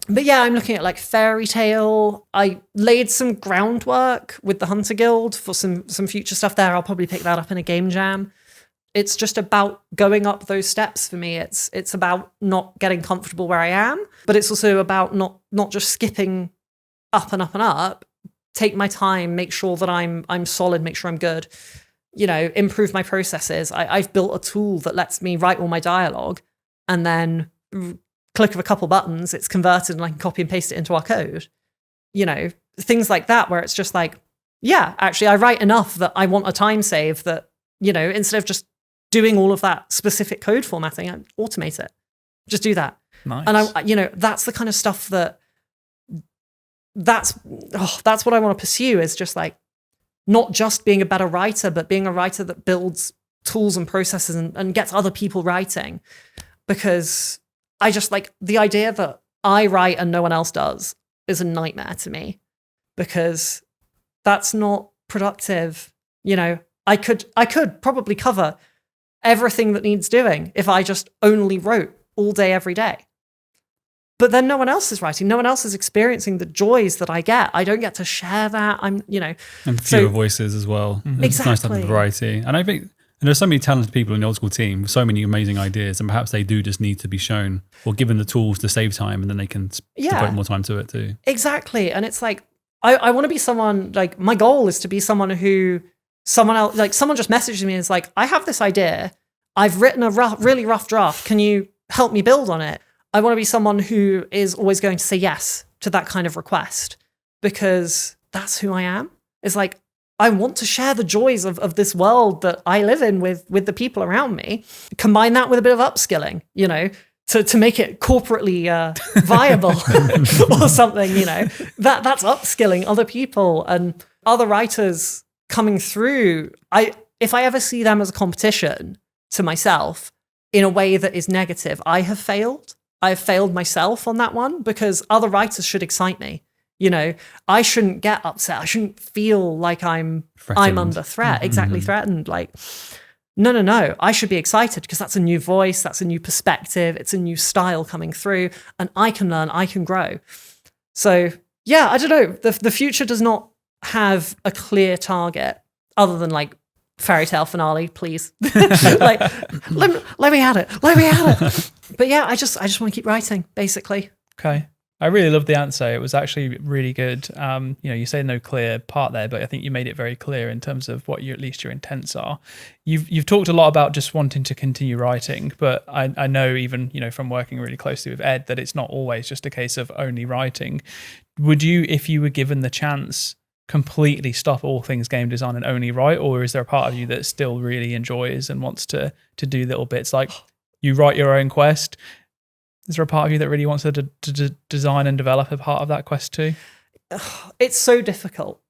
But yeah, I'm looking at fairy tale. I laid some groundwork with the Hunter Guild for some future stuff there. I'll probably pick that up in a game jam. it's just about going up those steps for me. It's about not getting comfortable where I am, but it's also about not just skipping up and up and up. Take my time, make sure that I'm solid, make sure I'm good, improve my processes. I've built a tool that lets me write all my dialogue, and then click of a couple buttons, it's converted and I can copy and paste it into our code. Things like that, where it's just like, yeah, actually I write enough that I want a time save that, instead of just doing all of that specific code formatting, I automate it. Just do that. Nice. And that's the kind of stuff that's what I want to pursue, is just like not just being a better writer, but being a writer that builds tools and processes and gets other people writing. Because I just like the idea that I write and no one else does is a nightmare to me, because that's not productive. I could probably cover everything that needs doing if I just only wrote all day, every day. But then no one else is writing. No one else is experiencing the joys that I get. I don't get to share that. And fewer voices as well. Exactly. It's nice to have a variety. And I think there's so many talented people in the old school team with so many amazing ideas, and perhaps they do just need to be shown or given the tools to save time, and then they can devote more time to it too. Exactly. And it's like, I want to be someone, like, my goal is to be someone who someone just messaged me and is like, I have this idea. I've written a really rough draft. Can you help me build on it? I want to be someone who is always going to say yes to that kind of request, because that's who I am. It's like, I want to share the joys of this world that I live in with the people around me. Combine that with a bit of upskilling, to make it corporately viable or something, that's upskilling other people and other writers coming through. If I ever see them as a competition to myself in a way that is negative, I have failed. I've failed myself on that one, because other writers should excite me. I shouldn't get upset. I shouldn't feel like I'm under threat, exactly threatened. Like, no. I should be excited, because that's a new voice, that's a new perspective, it's a new style coming through, and I can learn, I can grow. So yeah, I don't know. The future does not have a clear target other than like fairy tale finale, please. Like, let me at it. But yeah, I just want to keep writing, basically. Okay. I really love the answer. It was actually really good. You say no clear part there, but I think you made it very clear in terms of what at least your intents are. You've talked a lot about just wanting to continue writing, but I know even, from working really closely with Ed, that it's not always just a case of only writing. Would you, if you were given the chance, completely stop all things game design and only write, or is there a part of you that still really enjoys and wants to do little bits like you write your own quest? Is there a part of you that really wants to design and develop a part of that quest too? It's so difficult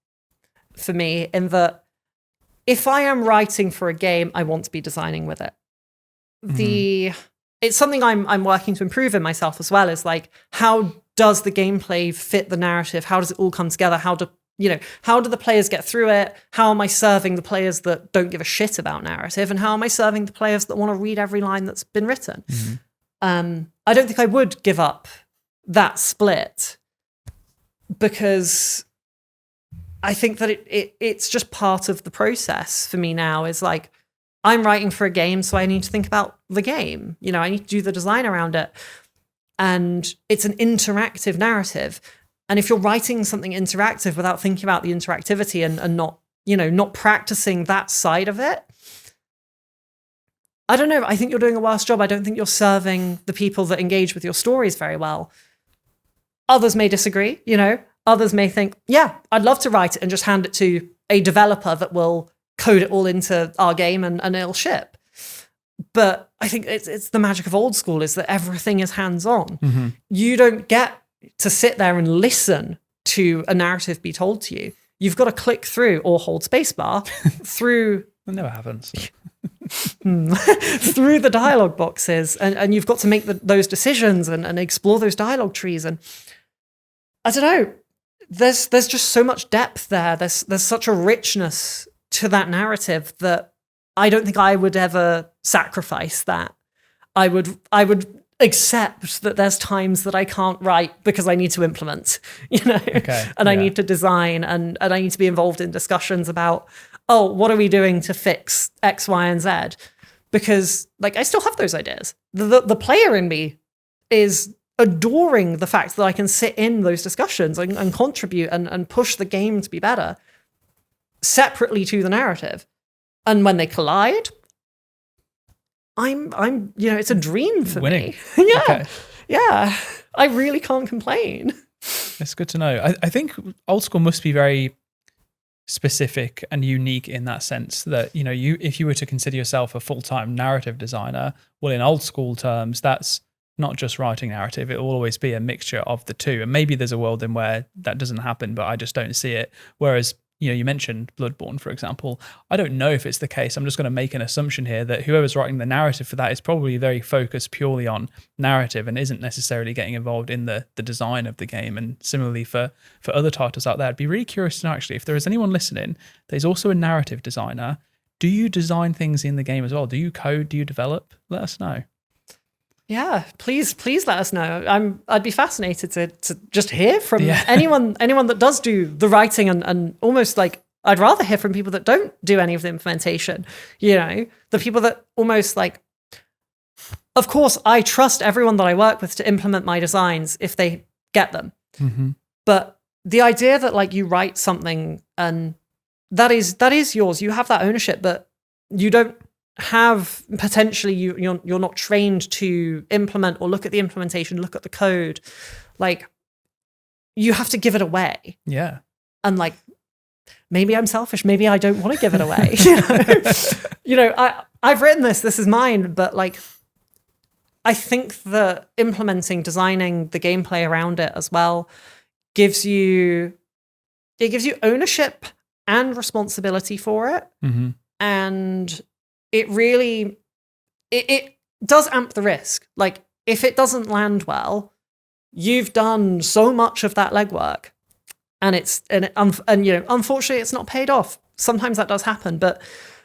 for me in that if I am writing for a game, I want to be designing with it. It's something I'm working to improve in myself as well, is like, how does the gameplay fit the narrative? How does it all come together? How do the players get through it? How am I serving the players that don't give a shit about narrative? And how am I serving the players that want to read every line that's been written? I don't think I would give up that split, because I think that it's just part of the process for me now. Is like, I'm writing for a game, so I need to think about the game. I need to do the design around it. And it's an interactive narrative. And if you're writing something interactive without thinking about the interactivity and not practicing that side of it, I don't know. I think you're doing a worse job. I don't think you're serving the people that engage with your stories very well. Others may disagree, Others may think, yeah, I'd love to write it and just hand it to a developer that will code it all into our game and it'll ship. But I think it's the magic of old school, is that everything is hands-on. You don't get to sit there and listen to a narrative be told to you. You've got to click through or hold spacebar through... It never happens. through the dialogue boxes, and you've got to make those decisions and explore those dialogue trees. And I don't know, there's just so much depth there. There's such a richness to that narrative that I don't think I would ever sacrifice that. I would accept that there's times that I can't write because I need to implement, and I need to design and I need to be involved in discussions about, what are we doing to fix X, Y, and Z? because like I still have those ideas. The player in me is adoring the fact that I can sit in those discussions and contribute and push the game to be better separately to the narrative. And when they collide, I'm it's a dream for winning. Me. Yeah. Okay. Yeah. I really can't complain. It's good to know. I think old school must be very specific and unique in that sense that, if you were to consider yourself a full-time narrative designer, well, in old school terms, that's not just writing narrative. It will always be a mixture of the two. And maybe there's a world in where that doesn't happen, but I just don't see it. Whereas, you mentioned Bloodborne, for example. I don't know if it's the case. I'm just going to make an assumption here that whoever's writing the narrative for that is probably very focused purely on narrative and isn't necessarily getting involved in the design of the game. And similarly for other titles out there, I'd be really curious to know, actually, if there is anyone listening that is also a narrative designer, do you design things in the game as well? Do you code? Do you develop? Let us know. Yeah, please let us know. I'd be fascinated to just hear from anyone that does do the writing and almost like I'd rather hear from people that don't do any of the implementation. The people that almost like, of course, I trust everyone that I work with to implement my designs if they get them. Mm-hmm. But the idea that like you write something and that is yours, you have that ownership, but you don't have potentially you're not trained to implement or look at the implementation, look at the code. Like you have to give it away. Yeah. And like maybe I'm selfish, maybe I don't want to give it away. I've written this is mine, but like I think that implementing, designing the gameplay around it as well gives you ownership and responsibility for it. Mm-hmm. And it really, it does amp the risk. Like if it doesn't land well, you've done so much of that legwork, and unfortunately, it's not paid off. Sometimes that does happen, but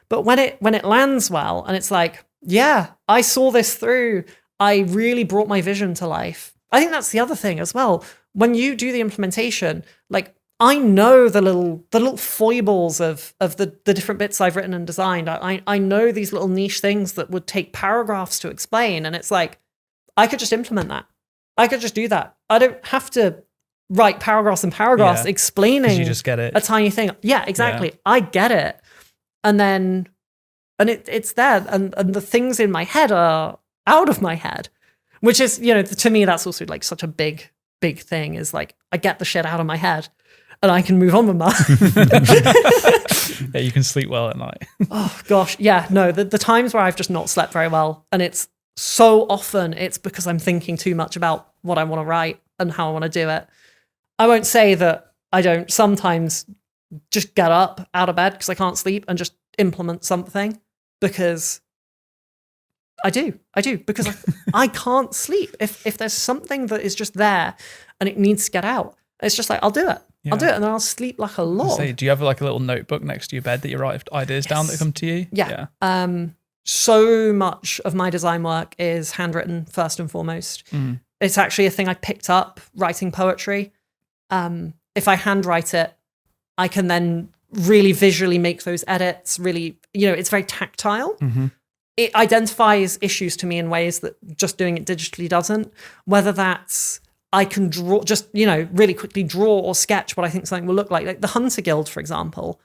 when it lands well, and it's like, yeah, I saw this through. I really brought my vision to life. I think that's the other thing as well. When you do the implementation, like I know the little foibles of the different bits I've written and designed. I know these little niche things that would take paragraphs to explain. And it's like, I could just implement that. I could just do that. I don't have to write paragraphs and paragraphs explaining you just get it. A tiny thing. Yeah, exactly. Yeah. I get it. And it's there. And the things in my head are out of my head, which is, to me, that's also like such a big thing is like, I get the shit out of my head. And I can move on with my Yeah, you can sleep well at night. Oh gosh, yeah, no, the times where I've just not slept very well, and it's so often it's because I'm thinking too much about what I want to write and how I want to do it. I won't say that I don't sometimes just get up out of bed because I can't sleep and just implement something, because I do because I can't sleep. If there's something that is just there and it needs to get out, it's just like, I'll do it. Yeah. I'll do it and then I'll sleep like a log. Do you have like a little notebook next to your bed that you write ideas down that come to you? Yeah. So much of my design work is handwritten first and foremost. Mm. It's actually a thing I picked up writing poetry. If I handwrite it, I can then really visually make those edits. Really, it's very tactile. Mm-hmm. It identifies issues to me in ways that just doing it digitally doesn't. Whether that's I can draw, just, really quickly draw or sketch what I think something will look like. Like the Hunter Guild, for example.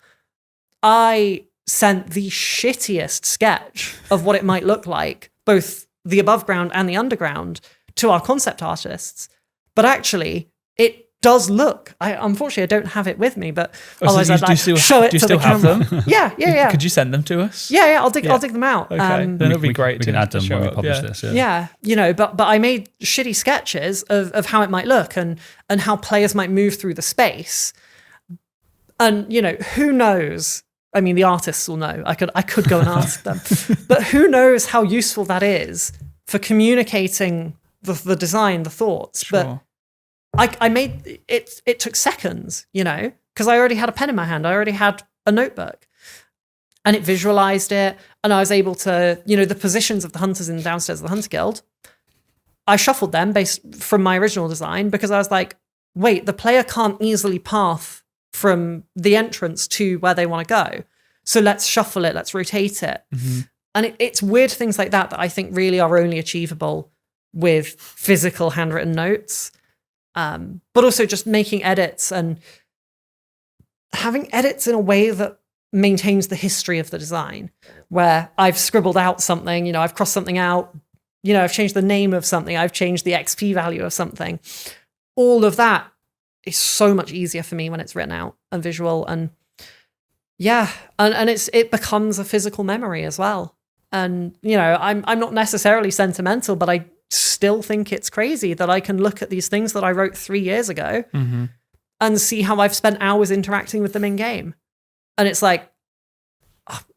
I sent the shittiest sketch of what it might look like, both the above ground and the underground, to our concept artists. But actually, it does look. Unfortunately, I don't have it with me, but otherwise I'd like show it to the camera. Them? Yeah. Could you send them to us? Yeah. I'll dig them out. Okay, then it'll be great. We can add them when we publish this. Yeah. But I made shitty sketches of how it might look and how players might move through the space. And who knows? I mean, the artists will know. I could go and ask them, but who knows how useful that is for communicating the design, the thoughts. Sure. But I made it. It took seconds, because I already had a pen in my hand. I already had a notebook, and it visualized it, and I was able to, the positions of the hunters in the downstairs of the Hunter Guild. I shuffled them based from my original design because I was like, wait, the player can't easily path from the entrance to where they want to go. So let's shuffle it. Let's rotate it. Mm-hmm. And it's weird things like that I think really are only achievable with physical handwritten notes. But also just making edits and having edits in a way that maintains the history of the design, where I've scribbled out something, I've crossed something out, I've changed the name of something, I've changed the XP value of something. All of that is so much easier for me when it's written out and visual, and it becomes a physical memory as well. And I'm not necessarily sentimental, but I still think it's crazy that I can look at these things that I wrote 3 years ago and see how I've spent hours interacting with them in game. And it's like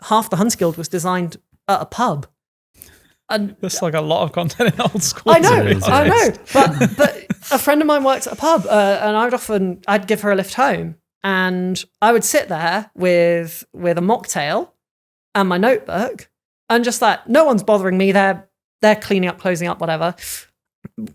half the Hunter Guild was designed at a pub. And that's like a lot of content in old school. I know. But a friend of mine works at a pub, and I'd give her a lift home, and I would sit there with a mocktail and my notebook, and just like, no one's bothering me. They're cleaning up, closing up, whatever.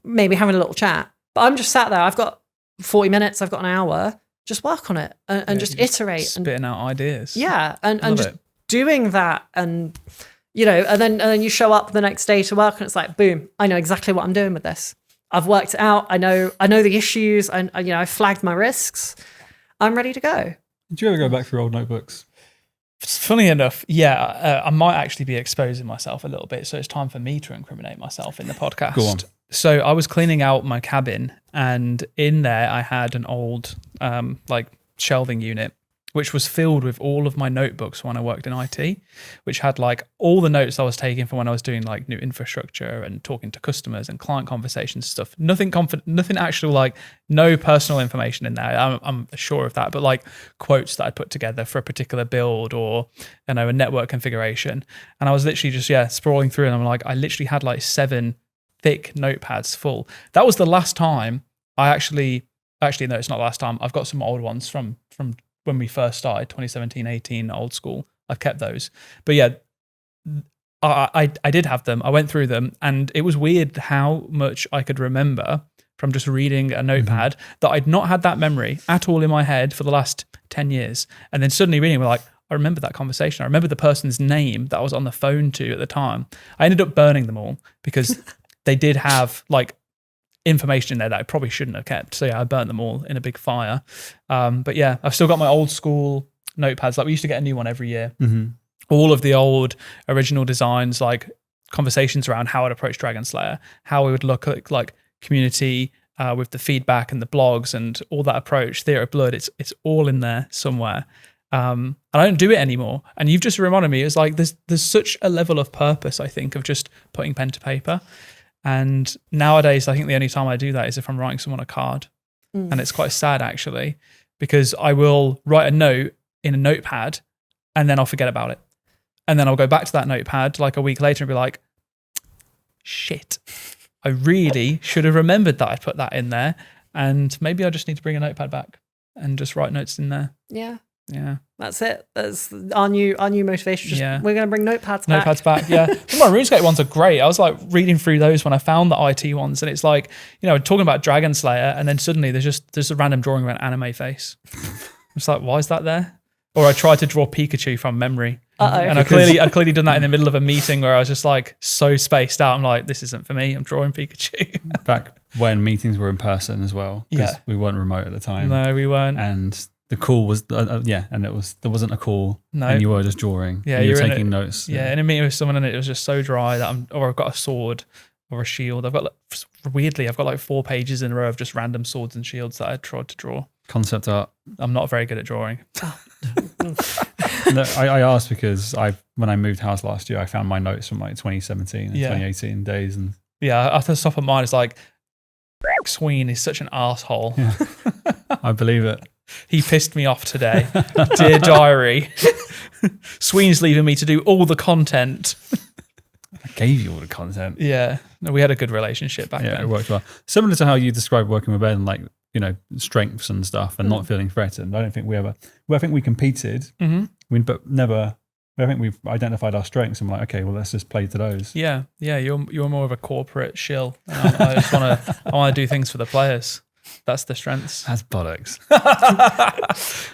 Maybe having a little chat. But I'm just sat there. I've got 40 minutes. I've got an hour. Just work on it and just iterate. Spitting out ideas. Yeah. And just doing that. And, and then you show up the next day to work and it's like, boom, I know exactly what I'm doing with this. I've worked it out. I know the issues. I flagged my risks. I'm ready to go. Did you ever go back through old notebooks? Funny enough, I might actually be exposing myself a little bit. So it's time for me to incriminate myself in the podcast. Go on. So I was cleaning out my cabin, and in there I had an old shelving unit, which was filled with all of my notebooks when I worked in IT, which had like all the notes I was taking from when I was doing like new infrastructure and talking to customers and client conversations stuff. Nothing actual, like no personal information in there. I'm sure of that, but like quotes that I'd put together for a particular build or a network configuration. And I was literally just sprawling through, and I'm like, I literally had like 7 thick notepads full. That was the last time I actually no, it's not the last time. I've got some old ones from when we first started, 2017, 18, old school. I've kept those. But yeah, I did have them. I went through them, and it was weird how much I could remember from just reading a notepad that I'd not had that memory at all in my head for the last 10 years. And then suddenly reading, we're like, I remember that conversation. I remember the person's name that I was on the phone to at the time. I ended up burning them all because they did have like information in there that I probably shouldn't have kept. So yeah, I burnt them all in a big fire. But yeah, I've still got my old school notepads. Like we used to get a new one every year. All of the old original designs, like conversations around how I'd approach Dragon Slayer, how we would look at like community with the feedback and the blogs and all that approach, Theatre of Blood, it's all in there somewhere. And I don't do it anymore. And you've just reminded me, it's like there's such a level of purpose, I think, of just putting pen to paper. And nowadays, I think the only time I do that is if I'm writing someone a card. And it's quite sad, actually, because I will write a note in a notepad and then I'll forget about it. And then I'll go back to that notepad like a week later and be like, shit, I really should have remembered that I'd put that in there. And maybe I just need to bring a notepad back and just write notes in there. Yeah. Yeah. That's it. That's our new motivation. We're going to bring notepads back. Notepads back, yeah. My RuneScape ones are great. I was like reading through those when I found the IT ones, and it's like, talking about Dragon Slayer, and then suddenly there's a random drawing of an anime face. It's like, why is that there? Or I tried to draw Pikachu from memory. And I'd clearly done that in the middle of a meeting where I was just like so spaced out. I'm like, this isn't for me. I'm drawing Pikachu. Back when meetings were in person as well, because we weren't remote at the time. No, we weren't. And the call was, and there wasn't a call, and you were just drawing. Yeah, you were taking notes. Yeah, in a meeting with someone, and it was just so dry that I've got a sword or a shield. I've got like 4 pages in a row of just random swords and shields that I tried to draw. Concept art. I'm not very good at drawing. No, I asked because when I moved house last year, I found my notes from like 2017 and 2018 days, and at the top of mine, it's like Sween is such an asshole. Yeah. I believe it. He pissed me off today. Dear diary, Sween's leaving me to do all the content. I gave you all the content. Yeah, no, we had a good relationship back then. Yeah, it worked well. Similar to how you described working with Ben, like strengths and stuff, and not feeling threatened. I don't think I think we competed, but never. I think we've identified our strengths and we're like, okay, well, let's just play to those. Yeah. You're more of a corporate shill. And I just want to do things for the players. That's the strengths. That's bollocks.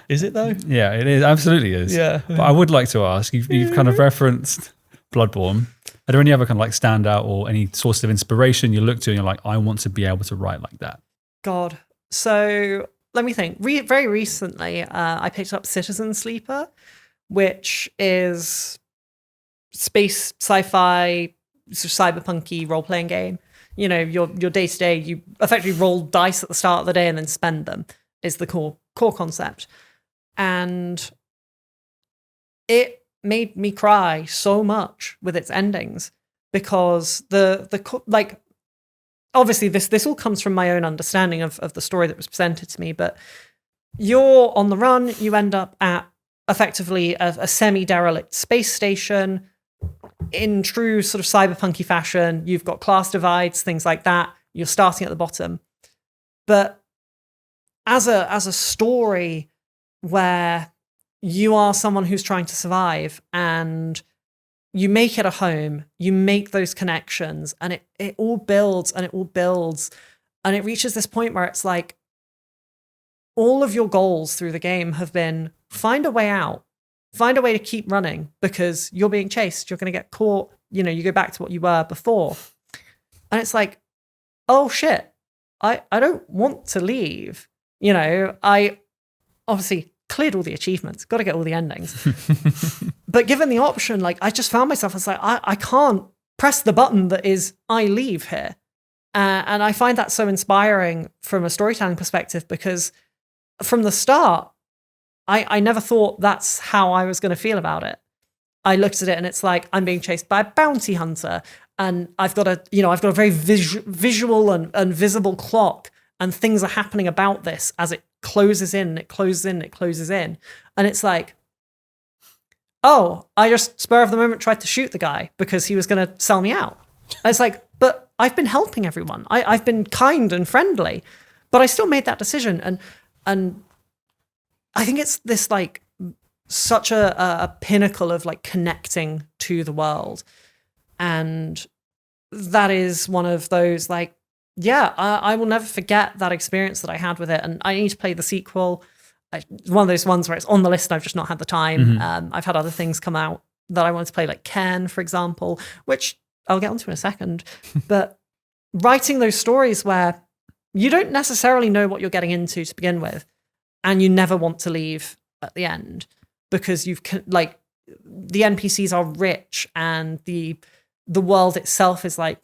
Is it though? Yeah, it is. Absolutely is. Yeah. But I would like to ask, you've kind of referenced Bloodborne, are there any other kind of like standout or any sources of inspiration you look to and you're like, I want to be able to write like that? God. So let me think. Very recently, I picked up Citizen Sleeper, which is space sci-fi, sort of cyberpunky role-playing game. You know, your day-to-day, you effectively roll dice at the start of the day and then spend them is the core concept. And it made me cry so much with its endings because like, obviously this all comes from my own understanding of the story that was presented to me, but you're on the run, you end up at effectively a semi-derelict space station. In true sort of cyberpunky fashion, you've got class divides, things like that. You're starting at the bottom. But as a story where you are someone who's trying to survive and you make it a home, you make those connections, and it all builds and it all builds. And it reaches this point where it's like all of your goals through the game have been find a way out. Find a way to keep running because you're being chased. You're going to get caught. You know, you go back to what you were before. And it's like, oh shit, I don't want to leave. You know, I obviously cleared all the achievements, got to get all the endings. But given the option, like I just found myself, I was like, I can't press the button that is I leave here. And I find that so inspiring from a storytelling perspective because from the start, I never thought that's how I was going to feel about it. I looked at it and it's like, I'm being chased by a bounty hunter and I've got a very visual and visible clock and things are happening about this as it closes in, it closes in, it closes in. And it's like, oh, I just spur of the moment tried to shoot the guy because he was going to sell me out. And it's like, but I've been helping everyone. I've been kind and friendly, but I still made that decision. And I think it's this like such a pinnacle of like connecting to the world. And that is one of those like, yeah, I will never forget that experience that I had with it. And I need to play the sequel. One of those ones where it's on the list and I've just not had the time. Mm-hmm. I've had other things come out that I wanted to play, like Ken, for example, which I'll get onto in a second. But writing those stories where you don't necessarily know what you're getting into to begin with, and you never want to leave at the end because you've like the NPCs are rich and the world itself is like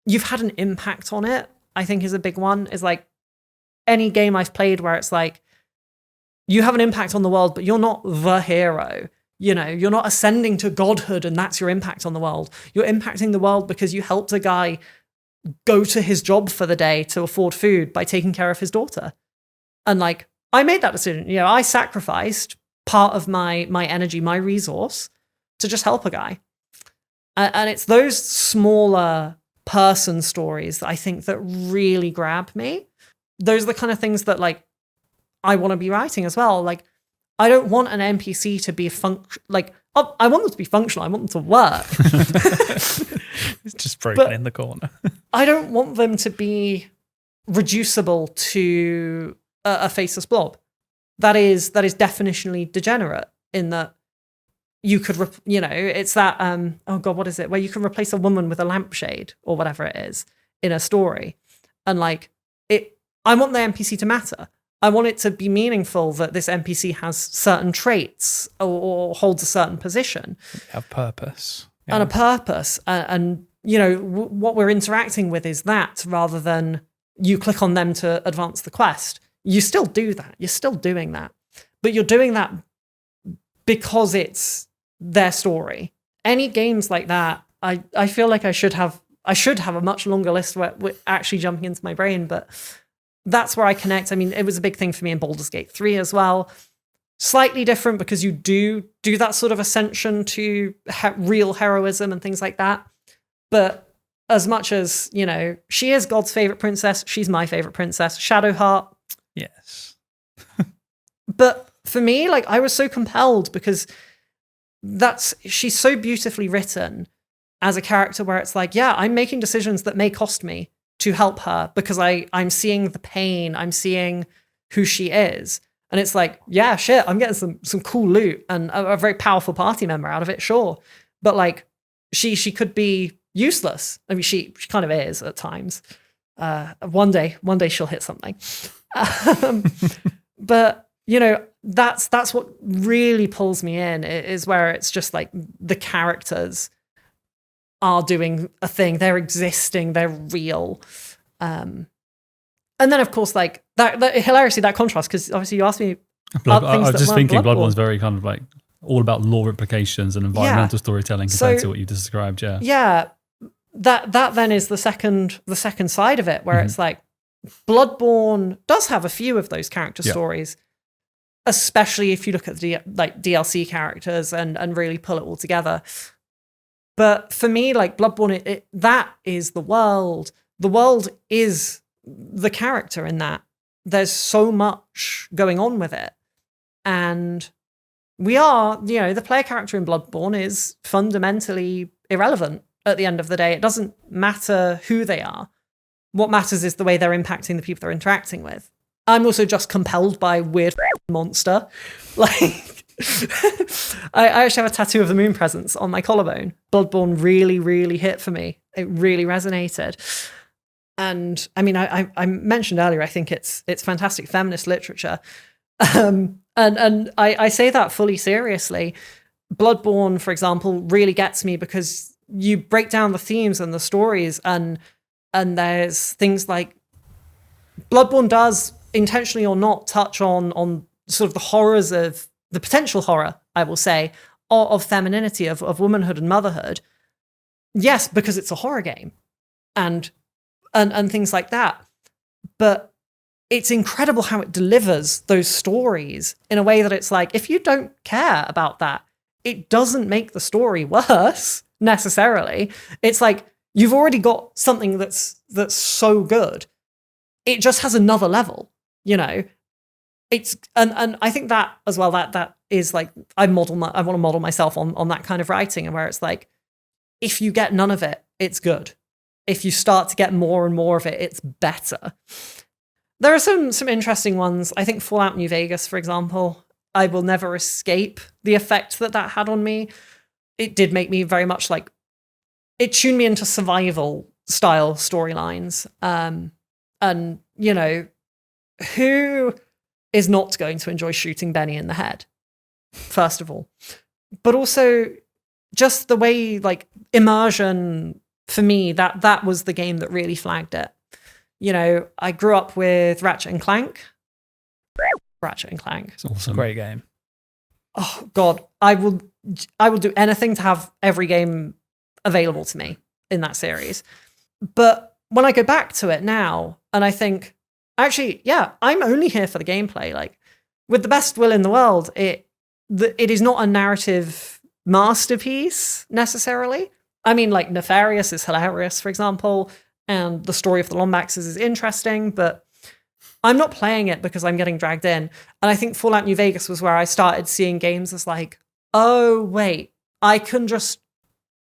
you've had an impact on it. I think is a big one. Is like any game I've played where it's like you have an impact on the world, but you're not the hero. You know, you're not ascending to godhood and that's your impact on the world. You're impacting the world because you helped a guy go to his job for the day to afford food by taking care of his daughter. And like, I made that decision. You know, I sacrificed part of my energy, my resource to just help a guy. And it's those smaller person stories that I think that really grab me. Those are the kind of things that like I want to be writing as well. Like, I don't want an NPC to be I want them to be functional. I want them to work. It's just broken in the corner. I don't want them to be reducible to a faceless blob. That is definitionally degenerate in that you could, it's that, oh God, what is it? Where you can replace a woman with a lampshade or whatever it is in a story. And like I want the NPC to matter. I want it to be meaningful that this NPC has certain traits or holds a certain position. Have purpose. Yeah. And a purpose. And what we're interacting with is that rather than you click on them to advance the quest. You still do that. You're still doing that. But you're doing that because it's their story. Any games like that, I feel like I should have a much longer list where we're actually jumping into my brain, but that's where I connect. I mean, it was a big thing for me in Baldur's Gate 3 as well. Slightly different because you do that sort of ascension to real heroism and things like that. But as much as, she is God's favorite princess, she's my favorite princess. Shadowheart. Yes. But for me, like, I was so compelled because she's so beautifully written as a character where it's like, yeah, I'm making decisions that may cost me to help her because I'm seeing the pain, I'm seeing who she is. And it's like, yeah, shit, I'm getting some cool loot and a very powerful party member out of it, sure. But like, she could be useless. I mean, she kind of is at times. One day she'll hit something. But you know, that's what really pulls me in, is where it's just like the characters are doing a thing, they're existing, they're real. And then of course, like that hilariously, that contrast, because obviously you asked me I was just thinking Bloodborne's very kind of like all about lore implications and environmental storytelling compared to what you described. Yeah. That then is the second side of it, where it's like Bloodborne does have a few of those character stories, especially if you look at the DLC characters and really pull it all together. But for me, like Bloodborne, that is the world. The world is the character in that. There's so much going on with it. And we are, you know, the player character in Bloodborne is fundamentally irrelevant at the end of the day. It doesn't matter who they are. What matters is the way they're impacting the people they're interacting with. I'm also just compelled by weird monster. Like, I actually have a tattoo of the moon presence on my collarbone. Bloodborne really, really hit for me. It really resonated. And I mean, I mentioned earlier, I think it's fantastic feminist literature. And I say that fully seriously. Bloodborne, for example, really gets me because you break down the themes and the stories, and there's things like Bloodborne does, intentionally or not, touch on sort of the horrors of the potential horror, I will say, of femininity, of womanhood and motherhood. Yes, because it's a horror game and things like that. But it's incredible how it delivers those stories in a way that it's like, if you don't care about that, it doesn't make the story worse necessarily. It's like, you've already got something that's so good. It just has another level, you know. It's and I think that as well, that is like, I want to model myself on that kind of writing, and where it's like, if you get none of it, it's good. If you start to get more and more of it, it's better. There are some interesting ones. I think Fallout New Vegas, for example, I will never escape the effect that had on me. It did make me very much like, it tuned me into survival style storylines. And, you know, who is not going to enjoy shooting Benny in the head, first of all? But also just the way, like, immersion, for me, that was the game that really flagged it. You know, I grew up with Ratchet and Clank. It's awesome. Great game. Oh, God. I will do anything to have every game available to me in that series. But when I go back to it now, and I think, actually, yeah, I'm only here for the gameplay. Like, with the best will in the world, it is not a narrative masterpiece necessarily. I mean, like, Nefarious is hilarious, for example, and the story of the Lombaxes is interesting, but I'm not playing it because I'm getting dragged in. And I think Fallout New Vegas was where I started seeing games as like, oh, wait, I can just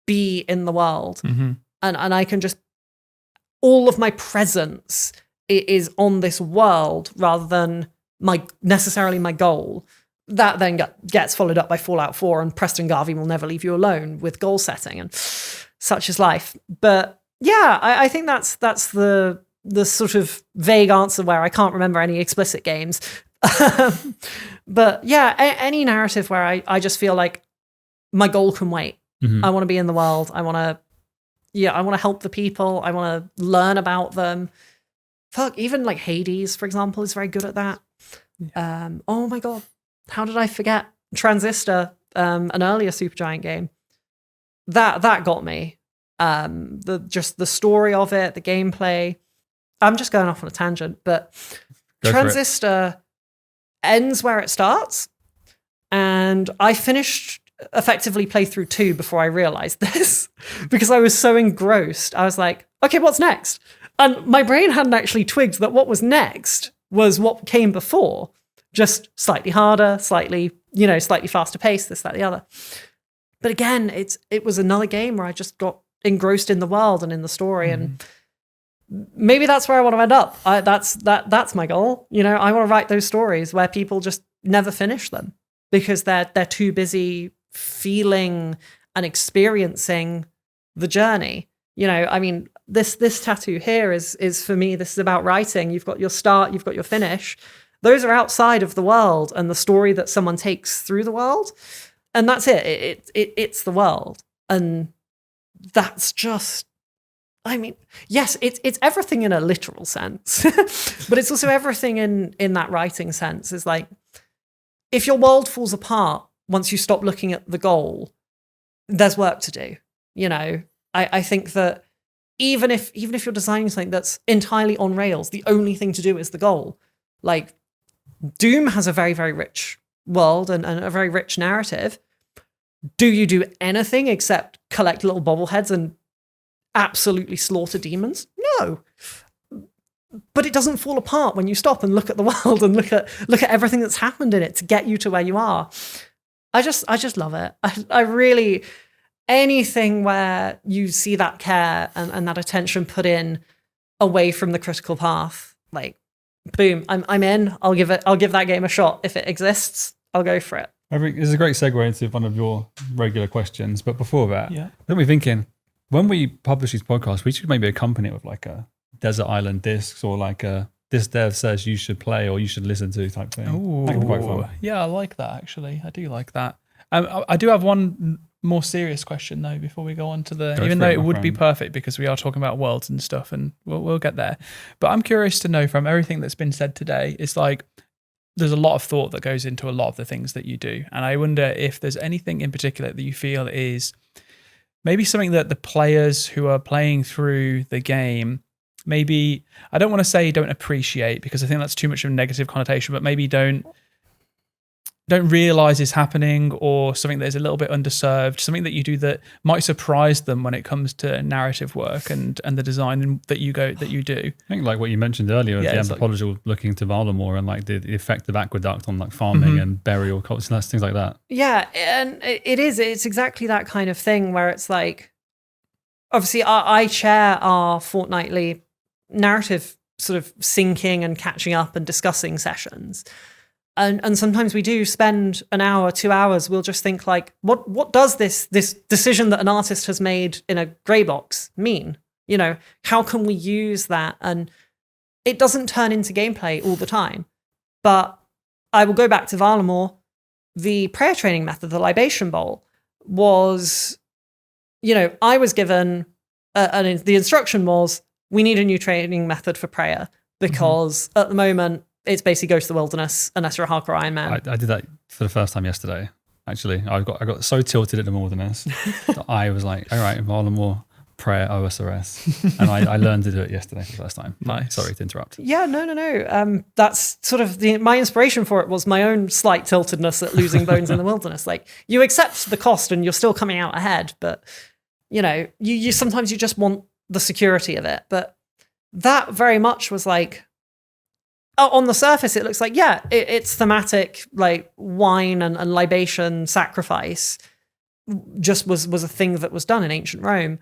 be in the world. Mm-hmm. And I can just, all of my presence is on this world rather than necessarily my goal. That then gets followed up by Fallout 4 and Preston Garvey will never leave you alone with goal setting, and such is life. But yeah, I think that's the sort of vague answer where I can't remember any explicit games. But yeah, any narrative where I just feel like my goal can wait. Mm-hmm. I want to be in the world. I want to help the people. I want to learn about them. Fuck, even like Hades, for example, is very good at that. Yeah. Oh my God. How did I forget Transistor, an earlier Supergiant game? That got me. The story of it, the gameplay. I'm just going off on a tangent, but Transistor ends where it starts. And I finished effectively playthrough 2 before I realized this, because I was so engrossed. I was like, okay, what's next? And my brain hadn't actually twigged that what was next was what came before. Just slightly harder, slightly faster paced, this, that, the other. But again, it was another game where I just got engrossed in the world and in the story, and maybe that's where I want to end up. That's my goal. You know, I want to write those stories where people just never finish them because they're too busy feeling and experiencing the journey. I mean, this tattoo here is for me, this is about writing. You've got your start, you've got your finish. Those are outside of the world and the story that someone takes through the world. And that's it. It's the world. And that's just, I mean, yes, it's everything in a literal sense, but it's also everything in that writing sense. Is like, if your world falls apart once you stop looking at the goal, there's work to do. I think that even if you're designing something that's entirely on rails, the only thing to do is the goal. Like, Doom has a very, very rich world and a very rich narrative. Do you do anything except collect little bobbleheads and absolutely slaughter demons? No. But it doesn't fall apart when you stop and look at the world and look at everything that's happened in it to get you to where you are. I just love it. I really, anything where you see that care and that attention put in away from the critical path, like, boom, I'm in. I'll give that game a shot. If it exists, I'll go for it. I think this is a great segue into one of your regular questions. But before that, let me thinking, when we publish these podcasts, we should maybe accompany it with like a Desert Island Discs or like a this dev says you should play or you should listen to type thing. Ooh, that could be quite fun. Yeah, I like that actually. I do like that. I do have one more serious question though before we go on to the, even though it would be perfect because we are talking about worlds and stuff and we'll get there. But I'm curious to know from everything that's been said today, it's like there's a lot of thought that goes into a lot of the things that you do. And I wonder if there's anything in particular that you feel is maybe something that the players who are playing through the game, maybe, I don't want to say don't appreciate because I think that's too much of a negative connotation, but maybe don't realize is happening, or something that is a little bit underserved, something that you do that might surprise them when it comes to narrative work and the design that you do. I think like what you mentioned earlier, the anthropological looking to Varlamore and like the effect of aqueduct on like farming and burial culture, things like that. Yeah, and it's exactly that kind of thing where it's like, obviously I chair our fortnightly narrative sort of syncing and catching up and discussing sessions. And sometimes we do spend an hour, 2 hours, we'll just think like, what does this decision that an artist has made in a grey box mean? How can we use that? And it doesn't turn into gameplay all the time. But I will go back to Varlamore. The prayer training method, the libation bowl, was, I was given, the instruction was, we need a new training method for prayer because at the moment, it's basically go to the wilderness unless you're a hardcore Ironman. I did that for the first time yesterday. Actually, I got so tilted at the wilderness that I was like, all right, Varlamore prayer OSRS, and I learned to do it yesterday for the first time. Nice. Sorry to interrupt. Yeah, no. That's sort of my inspiration for it was my own slight tiltedness at losing bones in the wilderness. Like, you accept the cost and you're still coming out ahead, but you sometimes you just want the security of it. But that very much was like, on the surface, it looks like, it's thematic, like wine and libation sacrifice just was a thing that was done in ancient Rome.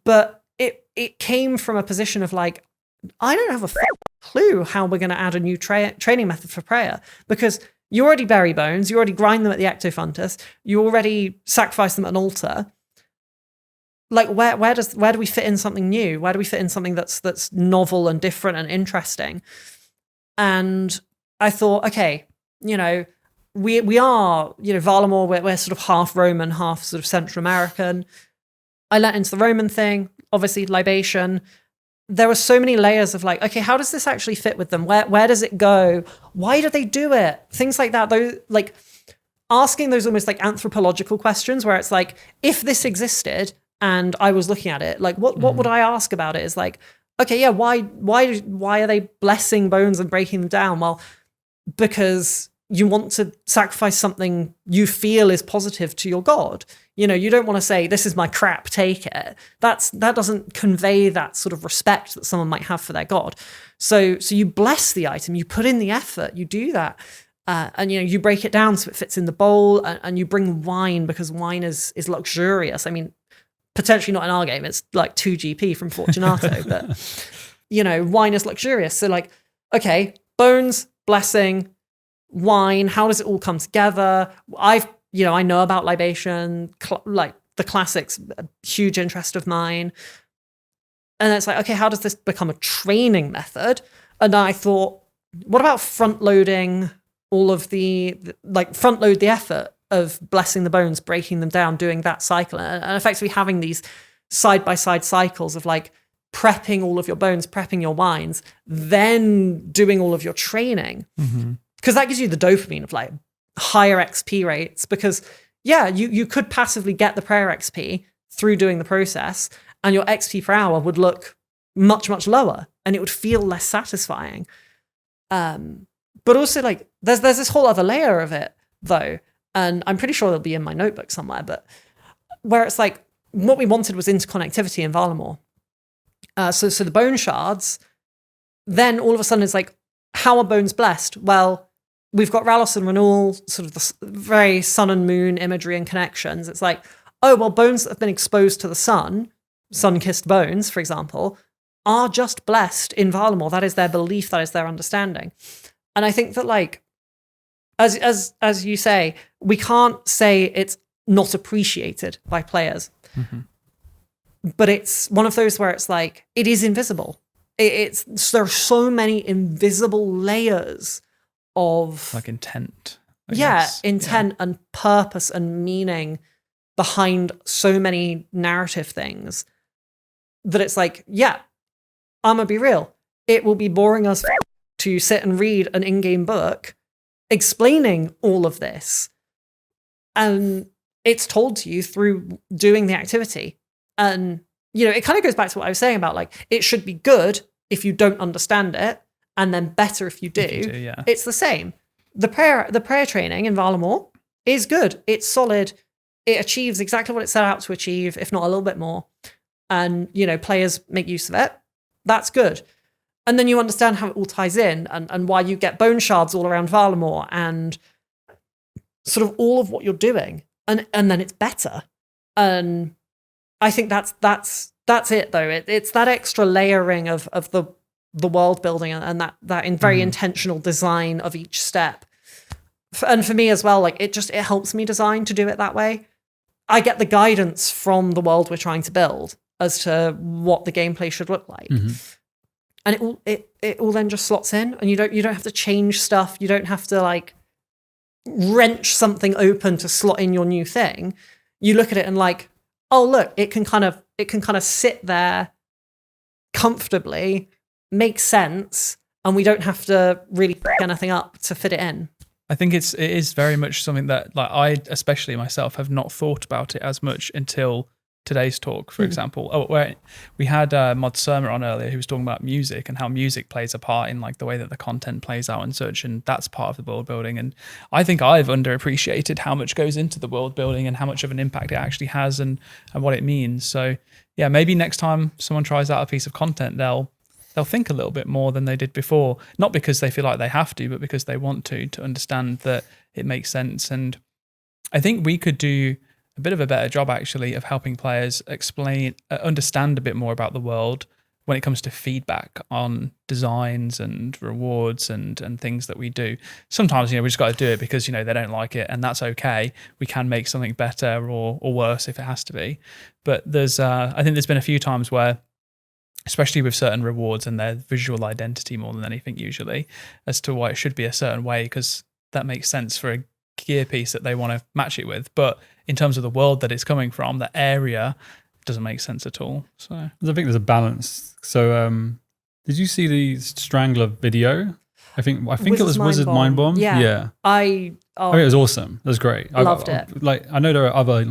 But it came from a position of like, I don't have a clue how we're going to add a new training method for prayer, because you already bury bones, you already grind them at the ectofuntus, you already sacrifice them at an altar. Like, where do we fit in something new? Where do we fit in something that's novel and different and interesting? And I thought, okay, we are, Varlamore, we're sort of half Roman, half sort of Central American. I leant into the Roman thing, obviously libation. There were so many layers of like, okay, how does this actually fit with them? Where does it go? Why do they do it? Things like that. Those, like, asking those almost like anthropological questions where it's like, if this existed and I was looking at it, like, what would I ask about it? Is like, okay, yeah, why are they blessing bones and breaking them down? Well, because you want to sacrifice something you feel is positive to your god. You don't want to say, this is my crap, take it. That doesn't convey that sort of respect that someone might have for their god. So you bless the item, you put in the effort, you do that. And you break it down so it fits in the bowl, and you bring wine because wine is luxurious. I mean, potentially not in our game, it's like 2 GP from Fortunato, but wine is luxurious. So like, okay, bones, blessing, wine, how does it all come together? I know about libation, like the classics, a huge interest of mine. And it's like, okay, how does this become a training method? And I thought, what about front loading all of front load the effort of blessing the bones, breaking them down, doing that cycle, and effectively having these side-by-side cycles of like prepping all of your bones, prepping your wines, then doing all of your training. Because that gives you the dopamine of like higher XP rates, because you could passively get the prayer XP through doing the process, and your XP per hour would look much, much lower, and it would feel less satisfying. But also like there's this whole other layer of it though, and I'm pretty sure it'll be in my notebook somewhere, but where it's like what we wanted was interconnectivity in Varlamore. So the bone shards, then all of a sudden it's like, how are bones blessed? Well, we've got Ralos and Renewal, sort of the very sun and moon imagery and connections. It's like, oh, well, bones that have been exposed to the sun-kissed bones, for example, are just blessed in Varlamore. That is their belief, that is their understanding. And I think that, like, as you say, we can't say it's not appreciated by players. But it's one of those where it's like, it is invisible. There are so many invisible layers of like intent. Intent and purpose and meaning behind so many narrative things that it's like, I'm gonna be real. It will be boring as to sit and read an in-game book explaining all of this. And it's told to you through doing the activity. And, it kind of goes back to what I was saying about like, it should be good if you don't understand it, and then better if you do. It's the same. The prayer training in Varlamore is good. It's solid. It achieves exactly what it set out to achieve, if not a little bit more. And, players make use of it. That's good. And then you understand how it all ties in, and why you get bone shards all around Varlamore, and sort of all of what you're doing. And then it's better. And I think that's it though. It's that extra layering of the world building and that in very intentional design of each step. And for me as well, like it helps me design to do it that way. I get the guidance from the world we're trying to build as to what the gameplay should look like. And it all then just slots in, and you don't have to change stuff. You don't have to like wrench something open to slot in your new thing. You look at it and like, oh look, it can kind of sit there comfortably, make sense, and we don't have to really pick anything up to fit it in. I think it is very much something that like I, especially myself, have not thought about it as much until today's talk, for example. Where we had Mod Surma on earlier, who was talking about music and how music plays a part in like the way that the content plays out and such, and that's part of the world building. And I think I've underappreciated how much goes into the world building and how much of an impact it actually has and what it means. So yeah, maybe next time someone tries out a piece of content, they'll think a little bit more than they did before, not because they feel like they have to, but because they want to understand that it makes sense. And I think we could do a bit of a better job actually of helping players understand a bit more about the world when it comes to feedback on designs and rewards and things that we do. Sometimes, we just got to do it because, they don't like it, and that's okay. We can make something better or worse if it has to be. But I think there's been a few times where, especially with certain rewards and their visual identity more than anything usually, as to why it should be a certain way, because that makes sense for a gear piece that they want to match it with. But in terms of the world that it's coming from, the area, it doesn't make sense at all. So I think there's a balance. So did you see the Strangler video? I think it was Wizard Mind Bomb. Yeah. It was awesome. It was great. Loved it. Like, I know there are other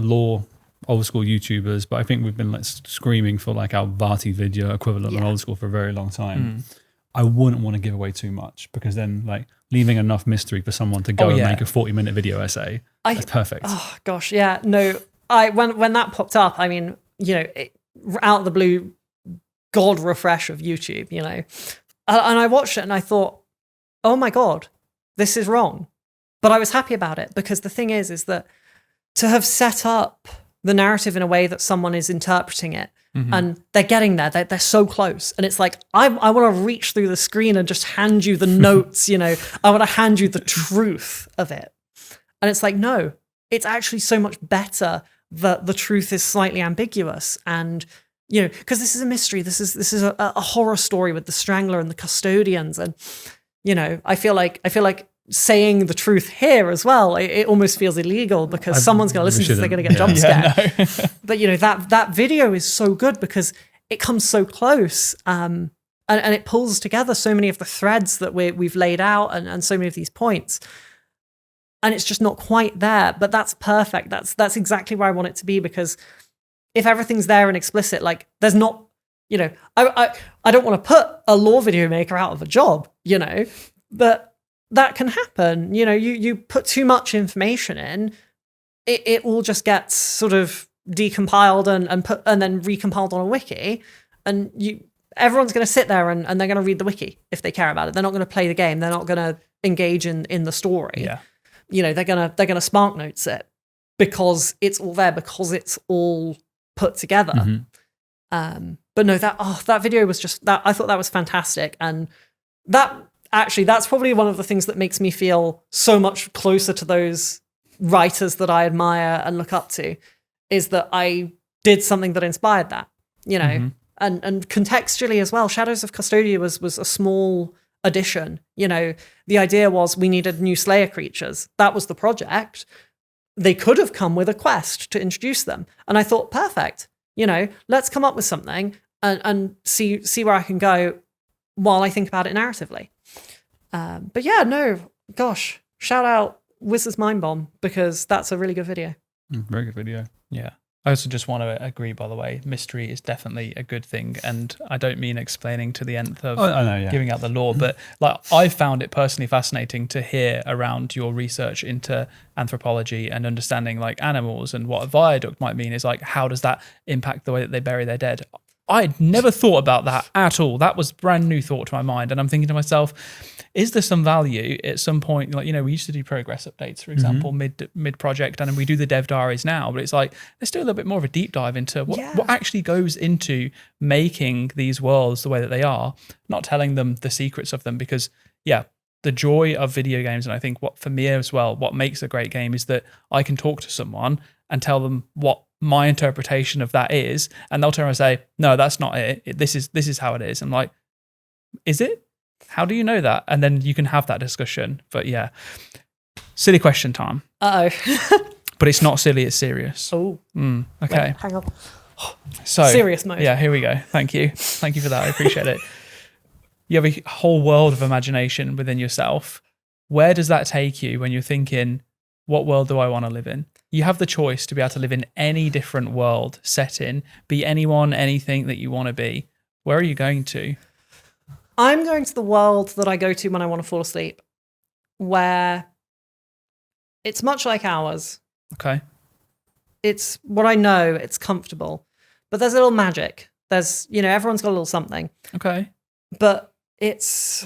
old school YouTubers, but I think we've been like screaming for like our Varty video equivalent on old school for a very long time. I wouldn't want to give away too much, because then like leaving enough mystery for someone to go and make a 40-minute video essay. That's perfect. Oh gosh, yeah. No, when that popped up, I mean, out of the blue, God refresh of YouTube, and I watched it and I thought, oh my God, this is wrong. But I was happy about it, because the thing is that to have set up the narrative in a way that someone is interpreting it, and they're getting there, they're so close. And it's like, I want to reach through the screen and just hand you the notes, I want to hand you the truth of it. And it's like, no, it's actually so much better that the truth is slightly ambiguous, and because this is a mystery, this is a horror story with the Strangler and the custodians, and I feel like saying the truth here as well, it almost feels illegal because someone's going to listen to this, they're going to get jump scared. No. But that video is so good because it comes so close, and it pulls together so many of the threads that we've laid out, and so many of these points. And it's just not quite there, but that's perfect. That's exactly where I want it to be, because if everything's there and explicit, like there's not, I don't want to put a lore video maker out of a job, but that can happen. You put too much information in, it all just gets sort of decompiled and then recompiled on a wiki, and everyone's going to sit there and they're going to read the wiki if they care about it. They're not going to play the game. They're not going to engage in the story. Yeah. They're gonna Spark Notes it because it's all there, because it's all put together. Mm-hmm. But no, that video was just that. I thought that was fantastic, and that's probably one of the things that makes me feel so much closer to those writers that I admire and look up to, is that I did something that inspired that, Mm-hmm. and contextually as well. Shadows of Custodia was a small addition. The idea was we needed new Slayer creatures. That was the project. They could have come with a quest to introduce them, and I thought, perfect. Let's come up with something and see where I can go while I think about it narratively. But yeah, no, gosh, shout out Wizard's Mind Bomb, because that's a really good video. Very good video. Yeah. I also just want to agree, by the way, mystery is definitely a good thing. And I don't mean explaining to the nth of giving out the lore, but like I found it personally fascinating to hear around your research into anthropology and understanding like animals, and what a viaduct might mean is like, how does that impact the way that they bury their dead? I'd never thought about that at all. That was brand new thought to my mind. And I'm thinking to myself, is there some value at some point? Like, we used to do progress updates, for example, mid project, and we do the dev diaries now, but it's like, let's do a little bit more of a deep dive into what actually goes into making these worlds the way that they are, not telling them the secrets of them, because the joy of video games, and I think what for me as well, what makes a great game is that I can talk to someone and tell them what my interpretation of that is, and they'll turn around and say, no, that's not it. This is how it is. I'm like, is it? How do you know that? And then you can have that discussion. But yeah, silly question time. Uh-oh. But it's not silly, it's serious. Oh. Okay. Wait, hang on. So serious mode. Yeah, here we go. Thank you for that. I appreciate it. You have a whole world of imagination within yourself. Where does that take you when you're thinking, what world do I want to live in? You have the choice to be able to live in any different world setting, be anyone, anything that you want to be. Where are you going to? I'm going to the world that I go to when I want to fall asleep, where it's much like ours. Okay. It's what I know, it's comfortable, but there's a little magic. There's, everyone's got a little something. Okay. But that's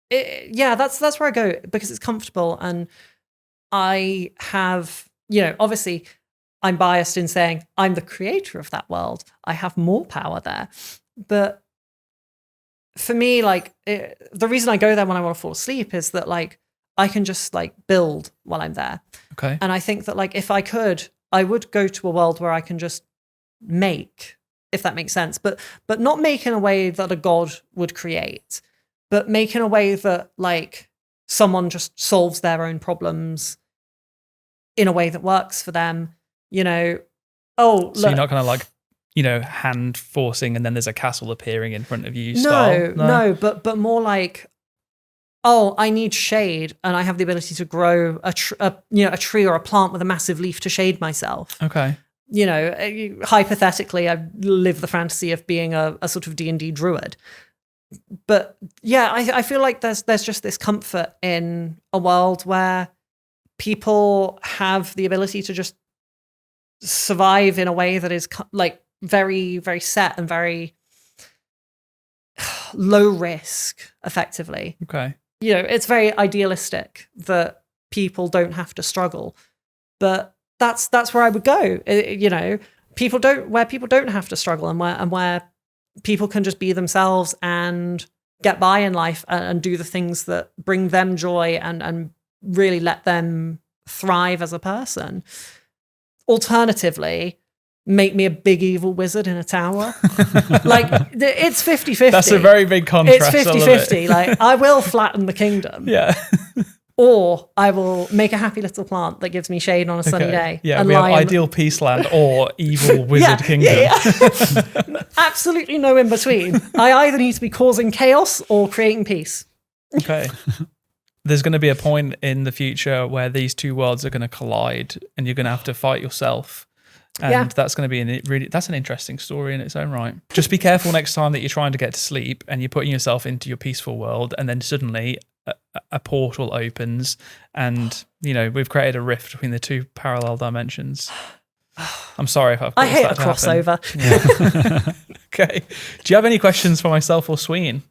where I go, because it's comfortable, and I have, obviously I'm biased in saying I'm the creator of that world. I have more power there. But for me, the reason I go there when I want to fall asleep is that I can just build while I'm there. Okay. And I think that if I could, I would go to a world where I can just make, if that makes sense, but not make in a way that a god would create, but make in a way that someone just solves their own problems in a way that works for them. So you're not kind of hand forcing and then there's a castle appearing in front of you style? No, but more I need shade, and I have the ability to grow a tree or a plant with a massive leaf to shade myself. Okay. Hypothetically, I live the fantasy of being a sort of D&D druid. But yeah, I feel like there's just this comfort in a world where people have the ability to just survive in a way that is very, very set and very low risk, effectively. Okay. It's very idealistic that people don't have to struggle, but that's where I would go. People don't have to struggle, and where people can just be themselves and get by in life and do the things that bring them joy and really let them thrive as a person. Alternatively, make me a big evil wizard in a tower. Like, it's 50-50. That's a very big contrast. It's 50-50. Like, I will flatten the kingdom. Yeah. Or I will make a happy little plant that gives me shade on a sunny day. Yeah, and we have lie in ideal peace land or evil wizard kingdom. Yeah. Absolutely no in between. I either need to be causing chaos or creating peace. Okay. There's going to be a point in the future where these two worlds are going to collide and you're going to have to fight yourself. And that's going to be that's an interesting story in its own right. Just be careful next time that you're trying to get to sleep and you're putting yourself into your peaceful world, and then suddenly a portal opens and, you know, we've created a rift between the two parallel dimensions. I'm sorry if I've I hate a crossover. Yeah. Okay. Do you have any questions for myself or Sween?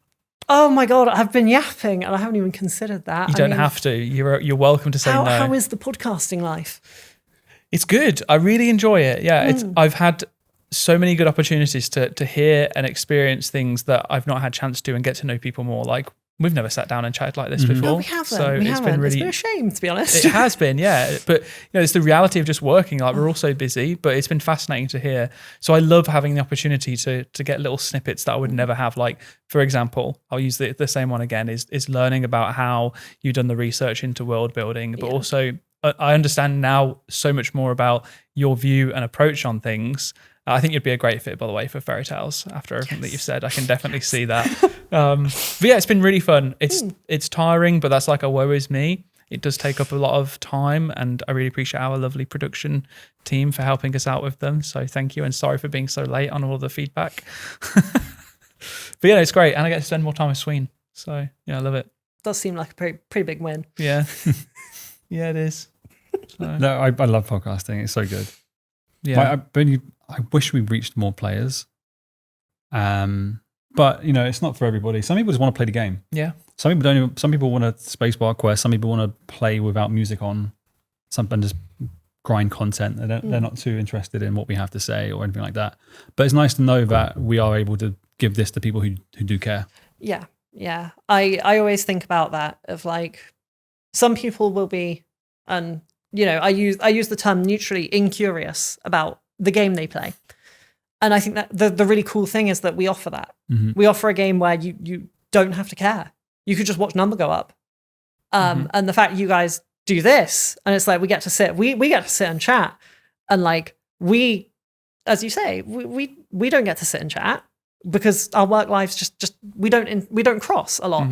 Oh my God, I've been yapping and I haven't even considered that. You don't have to. You're welcome to say no. How is the podcasting life? It's good. I really enjoy it. Yeah, I've had so many good opportunities to hear and experience things that I've not had chance to, and get to know people more. Like, we've never sat down and chatted like this before. No, we haven't. So it's been a shame, to be honest. It has been, yeah. But you know, it's the reality of just working. Like, we're all so busy, but it's been fascinating to hear. So I love having the opportunity to get little snippets that I would never have. Like, for example, I'll use the same one again, is learning about how you've done the research into world building, but also I understand now so much more about your view and approach on things. I think you'd be a great fit, by the way, for Fairy Tales after everything that you've said. I can definitely see that. But yeah, it's been really fun. It's tiring, but that's like a woe is me. It does take up a lot of time, and I really appreciate our lovely production team for helping us out with them. So thank you, and sorry for being so late on all the feedback. But yeah, it's great, and I get to spend more time with Sween. So yeah, I love it. Does seem like a pretty big win. Yeah. Yeah, it is. So. No, I love podcasting. It's so good. Yeah. I wish we reached more players. But you know, it's not for everybody. Some people just want to play the game. Yeah. Some people don't even, some people want a spacebar quest. Some people want to play without music on, something, just grind content. They're not too interested in what we have to say or anything like that. But it's nice to know that we are able to give this to people who do care. Yeah. Yeah. I always think about that, of like, some people will be, and you know, I use the term neutrally incurious about the game they play. And I think that the really cool thing is that we offer that. Mm-hmm. We offer a game where you don't have to care. You could just watch number go up. And the fact you guys do this, and it's like we get to sit and chat, and like we, as you say, we don't get to sit and chat because our work lives just we don't cross a lot,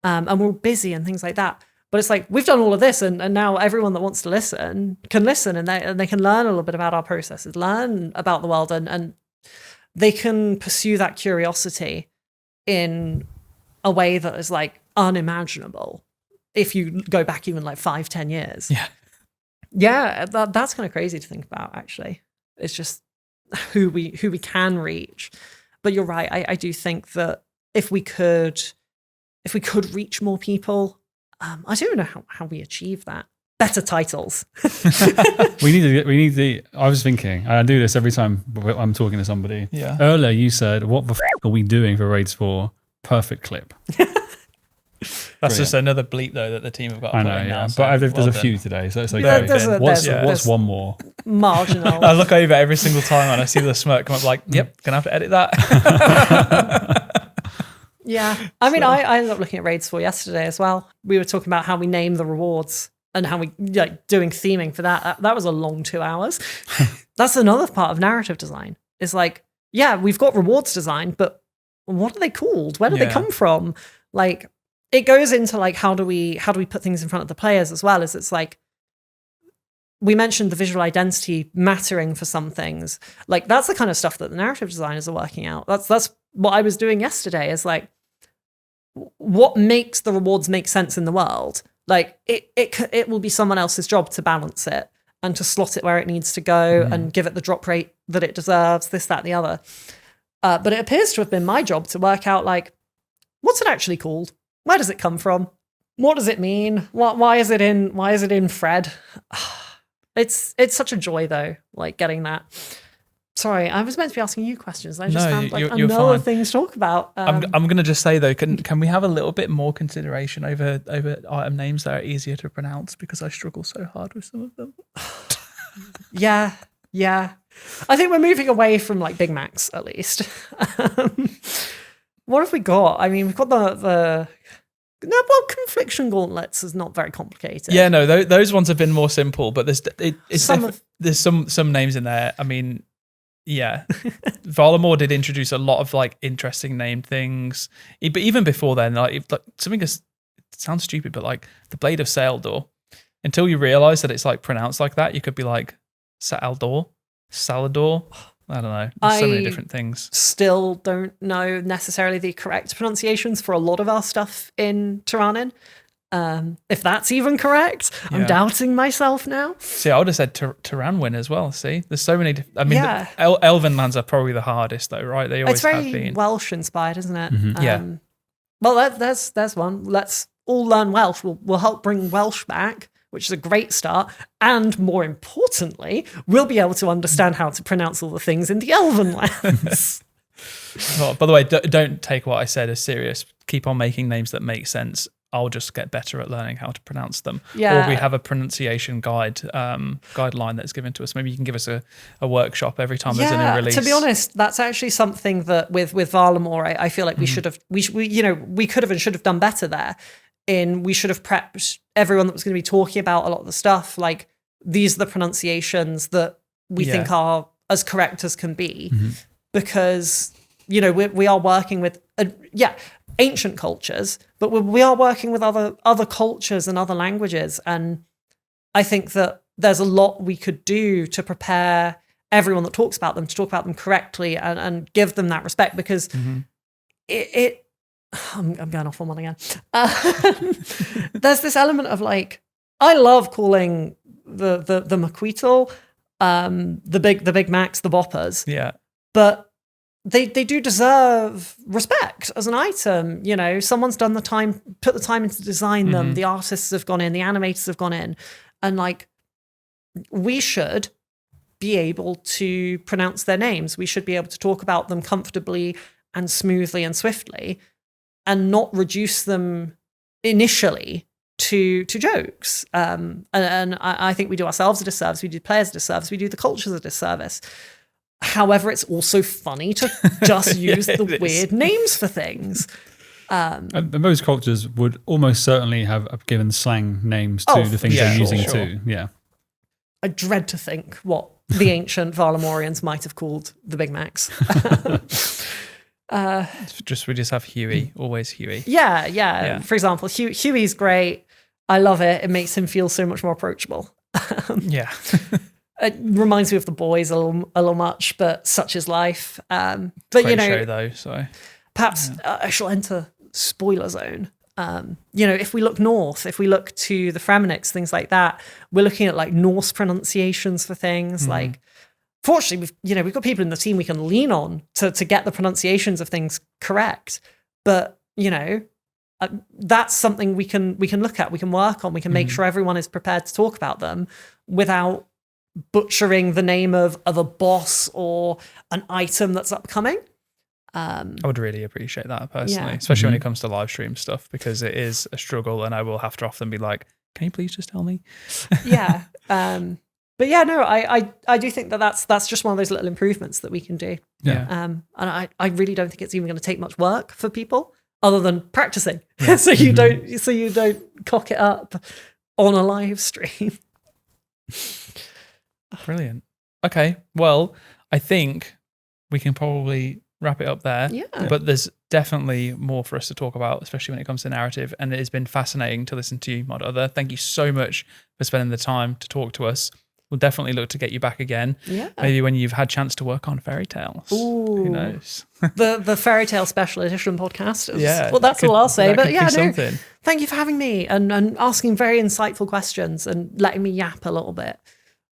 and we're busy and things like that. But it's like, we've done all of this, and now everyone that wants to listen can listen, and they can learn a little bit about our processes, learn about the world, and they can pursue that curiosity in a way that is like unimaginable if you go back even like 5-10 years. Yeah, that's kind of crazy to think about, actually. It's just who we can reach. But you're right, I do think that if we could reach more people, I don't know how we achieve that. Better titles. we need the. I was thinking, I do this every time I'm talking to somebody. Yeah. Earlier you said, "What the are we doing for Raids 4? Perfect clip." That's just another bleep though that the team have got. I know, yeah. But there's a few today, so it's okay. What's one more? Marginal. I look over every single time and I see the smirk come up, like, "Yep, gonna have to edit that." Yeah. I mean, I ended up looking at Raids 4 yesterday as well. We were talking about how we name the rewards and how we like doing theming for that. That was a long 2 hours. That's another part of narrative design. It's like, yeah, we've got rewards designed, but what are they called? Where do they come from? Like, it goes into like, how do we put things in front of the players as well? As it's like, we mentioned the visual identity mattering for some things. Like, that's the kind of stuff that the narrative designers are working out. That's what I was doing yesterday, is like, what makes the rewards make sense in the world? Like, it will be someone else's job to balance it and to slot it where it needs to go and give it the drop rate that it deserves, this, that, the other. But it appears to have been my job to work out, like, what's it actually called? Where does it come from? What does it mean? Why is it in Fred? It's such a joy though, like getting that. Sorry, I was meant to be asking you questions. I just found like another thing to talk about. I'm going to just say though, can we have a little bit more consideration over item names that are easier to pronounce, because I struggle so hard with some of them. Yeah. I think we're moving away from like Big Macs at least. What have we got? I mean, we've got confliction gauntlets is not very complicated. Yeah, no, those ones have been more simple, but there's some names in there. I mean, yeah, Varlamore did introduce a lot of like interesting named things, but even before then, like something it sounds stupid, but like the Blade of Saeldor, until you realize that it's like pronounced like that, you could be like Saeldor, Salador. I don't know. There's so many different things. Still don't know necessarily the correct pronunciations for a lot of our stuff in Tyrannin. If that's even correct, I'm doubting myself now. See, I would have said Tyranwin as well. See, there's so many. I mean, Elven lands are probably the hardest, though, right? They always have been. It's very Welsh inspired, isn't it? Mm-hmm. Yeah. Well, there's one. Let's all learn Welsh. We'll help bring Welsh back, which is a great start. And more importantly, we'll be able to understand how to pronounce all the things in the Elven lands. Oh, by the way, don't take what I said as serious. Keep on making names that make sense. I'll just get better at learning how to pronounce them. Yeah. Or we have a pronunciation guideline that's given to us. Maybe you can give us a workshop every time there's a new release. To be honest, that's actually something that with Varlamore, I feel like we could have and should have done better there. We should have prepped everyone that was going to be talking about a lot of the stuff. Like, these are the pronunciations that we think are as correct as can be, because we are working with ancient cultures, but we are working with other cultures and other languages, and I think that there's a lot we could do to prepare everyone that talks about them to talk about them correctly and give them that respect, because I'm going off on one again. There's this element of like, I love calling the Maqueetle, the Big Macs, the Boppers, but they do deserve respect as an item. Someone's done put the time in to design them. The artists have gone in, the animators have gone in, and like, we should be able to pronounce their names. We should be able to talk about them comfortably and smoothly and swiftly, and not reduce them initially to jokes. And I think we do ourselves a disservice. We do players a disservice. We do the cultures a disservice. However, it's also funny to just use the weird names for things. And most cultures would almost certainly have given slang names to the things they're using too. Yeah. I dread to think what the ancient Varlamorians might have called the Big Macs. We just have Huey, always Huey. Yeah. For example, Huey's great. I love it. It makes him feel so much more approachable. It reminds me of the boys a little much, but such is life. But great show though, so perhaps I shall enter spoiler zone. If we look north, if we look to the Fremeniks, things like that, we're looking at like Norse pronunciations for things. Like, fortunately, we've got people in the team we can lean on to get the pronunciations of things correct. But that's something we can look at, we can work on, we can make sure everyone is prepared to talk about them without butchering the name of a boss or an item that's upcoming. I would really appreciate that personally, especially when it comes to live stream stuff, because it is a struggle, and I will have to often be like, "Can you please just tell me?" But yeah, no, I do think that's just one of those little improvements that we can do. And I really don't think it's even going to take much work for people other than practicing, so you don't cock it up on a live stream. Brilliant. Okay, well, I think we can probably wrap it up there. But there's definitely more for us to talk about, especially when it comes to narrative. And it has been fascinating to listen to you, Mod Other. Thank you so much for spending the time to talk to us. We'll definitely look to get you back again. Maybe when you've had chance to work on fairy tales. Who knows? the fairy tale special edition podcast. Well, that's all I'll say. But thank you for having me and asking very insightful questions and letting me yap a little bit.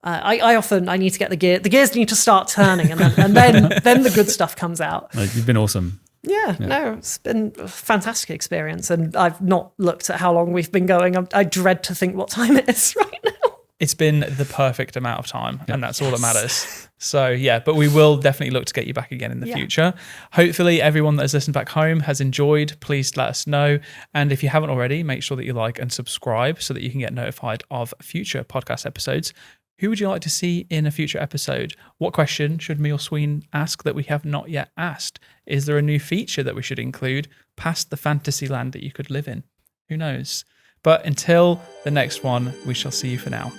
I often need to get the gears need to start turning, and then the good stuff comes out. You've been awesome. No, it's been a fantastic experience, and I've not looked at how long we've been going. I dread to think what time it is right now. It's been the perfect amount of time, and that's all that matters. So but we will definitely look to get you back again in the future. Hopefully everyone that has listened back home has enjoyed. Please let us know. And if you haven't already, make sure that you like and subscribe so that you can get notified of future podcast episodes. Who would you like to see in a future episode? What question should me or Sween ask that we have not yet asked? Is there a new feature that we should include past the fantasy land that you could live in? Who knows? But until the next one, we shall see you for now.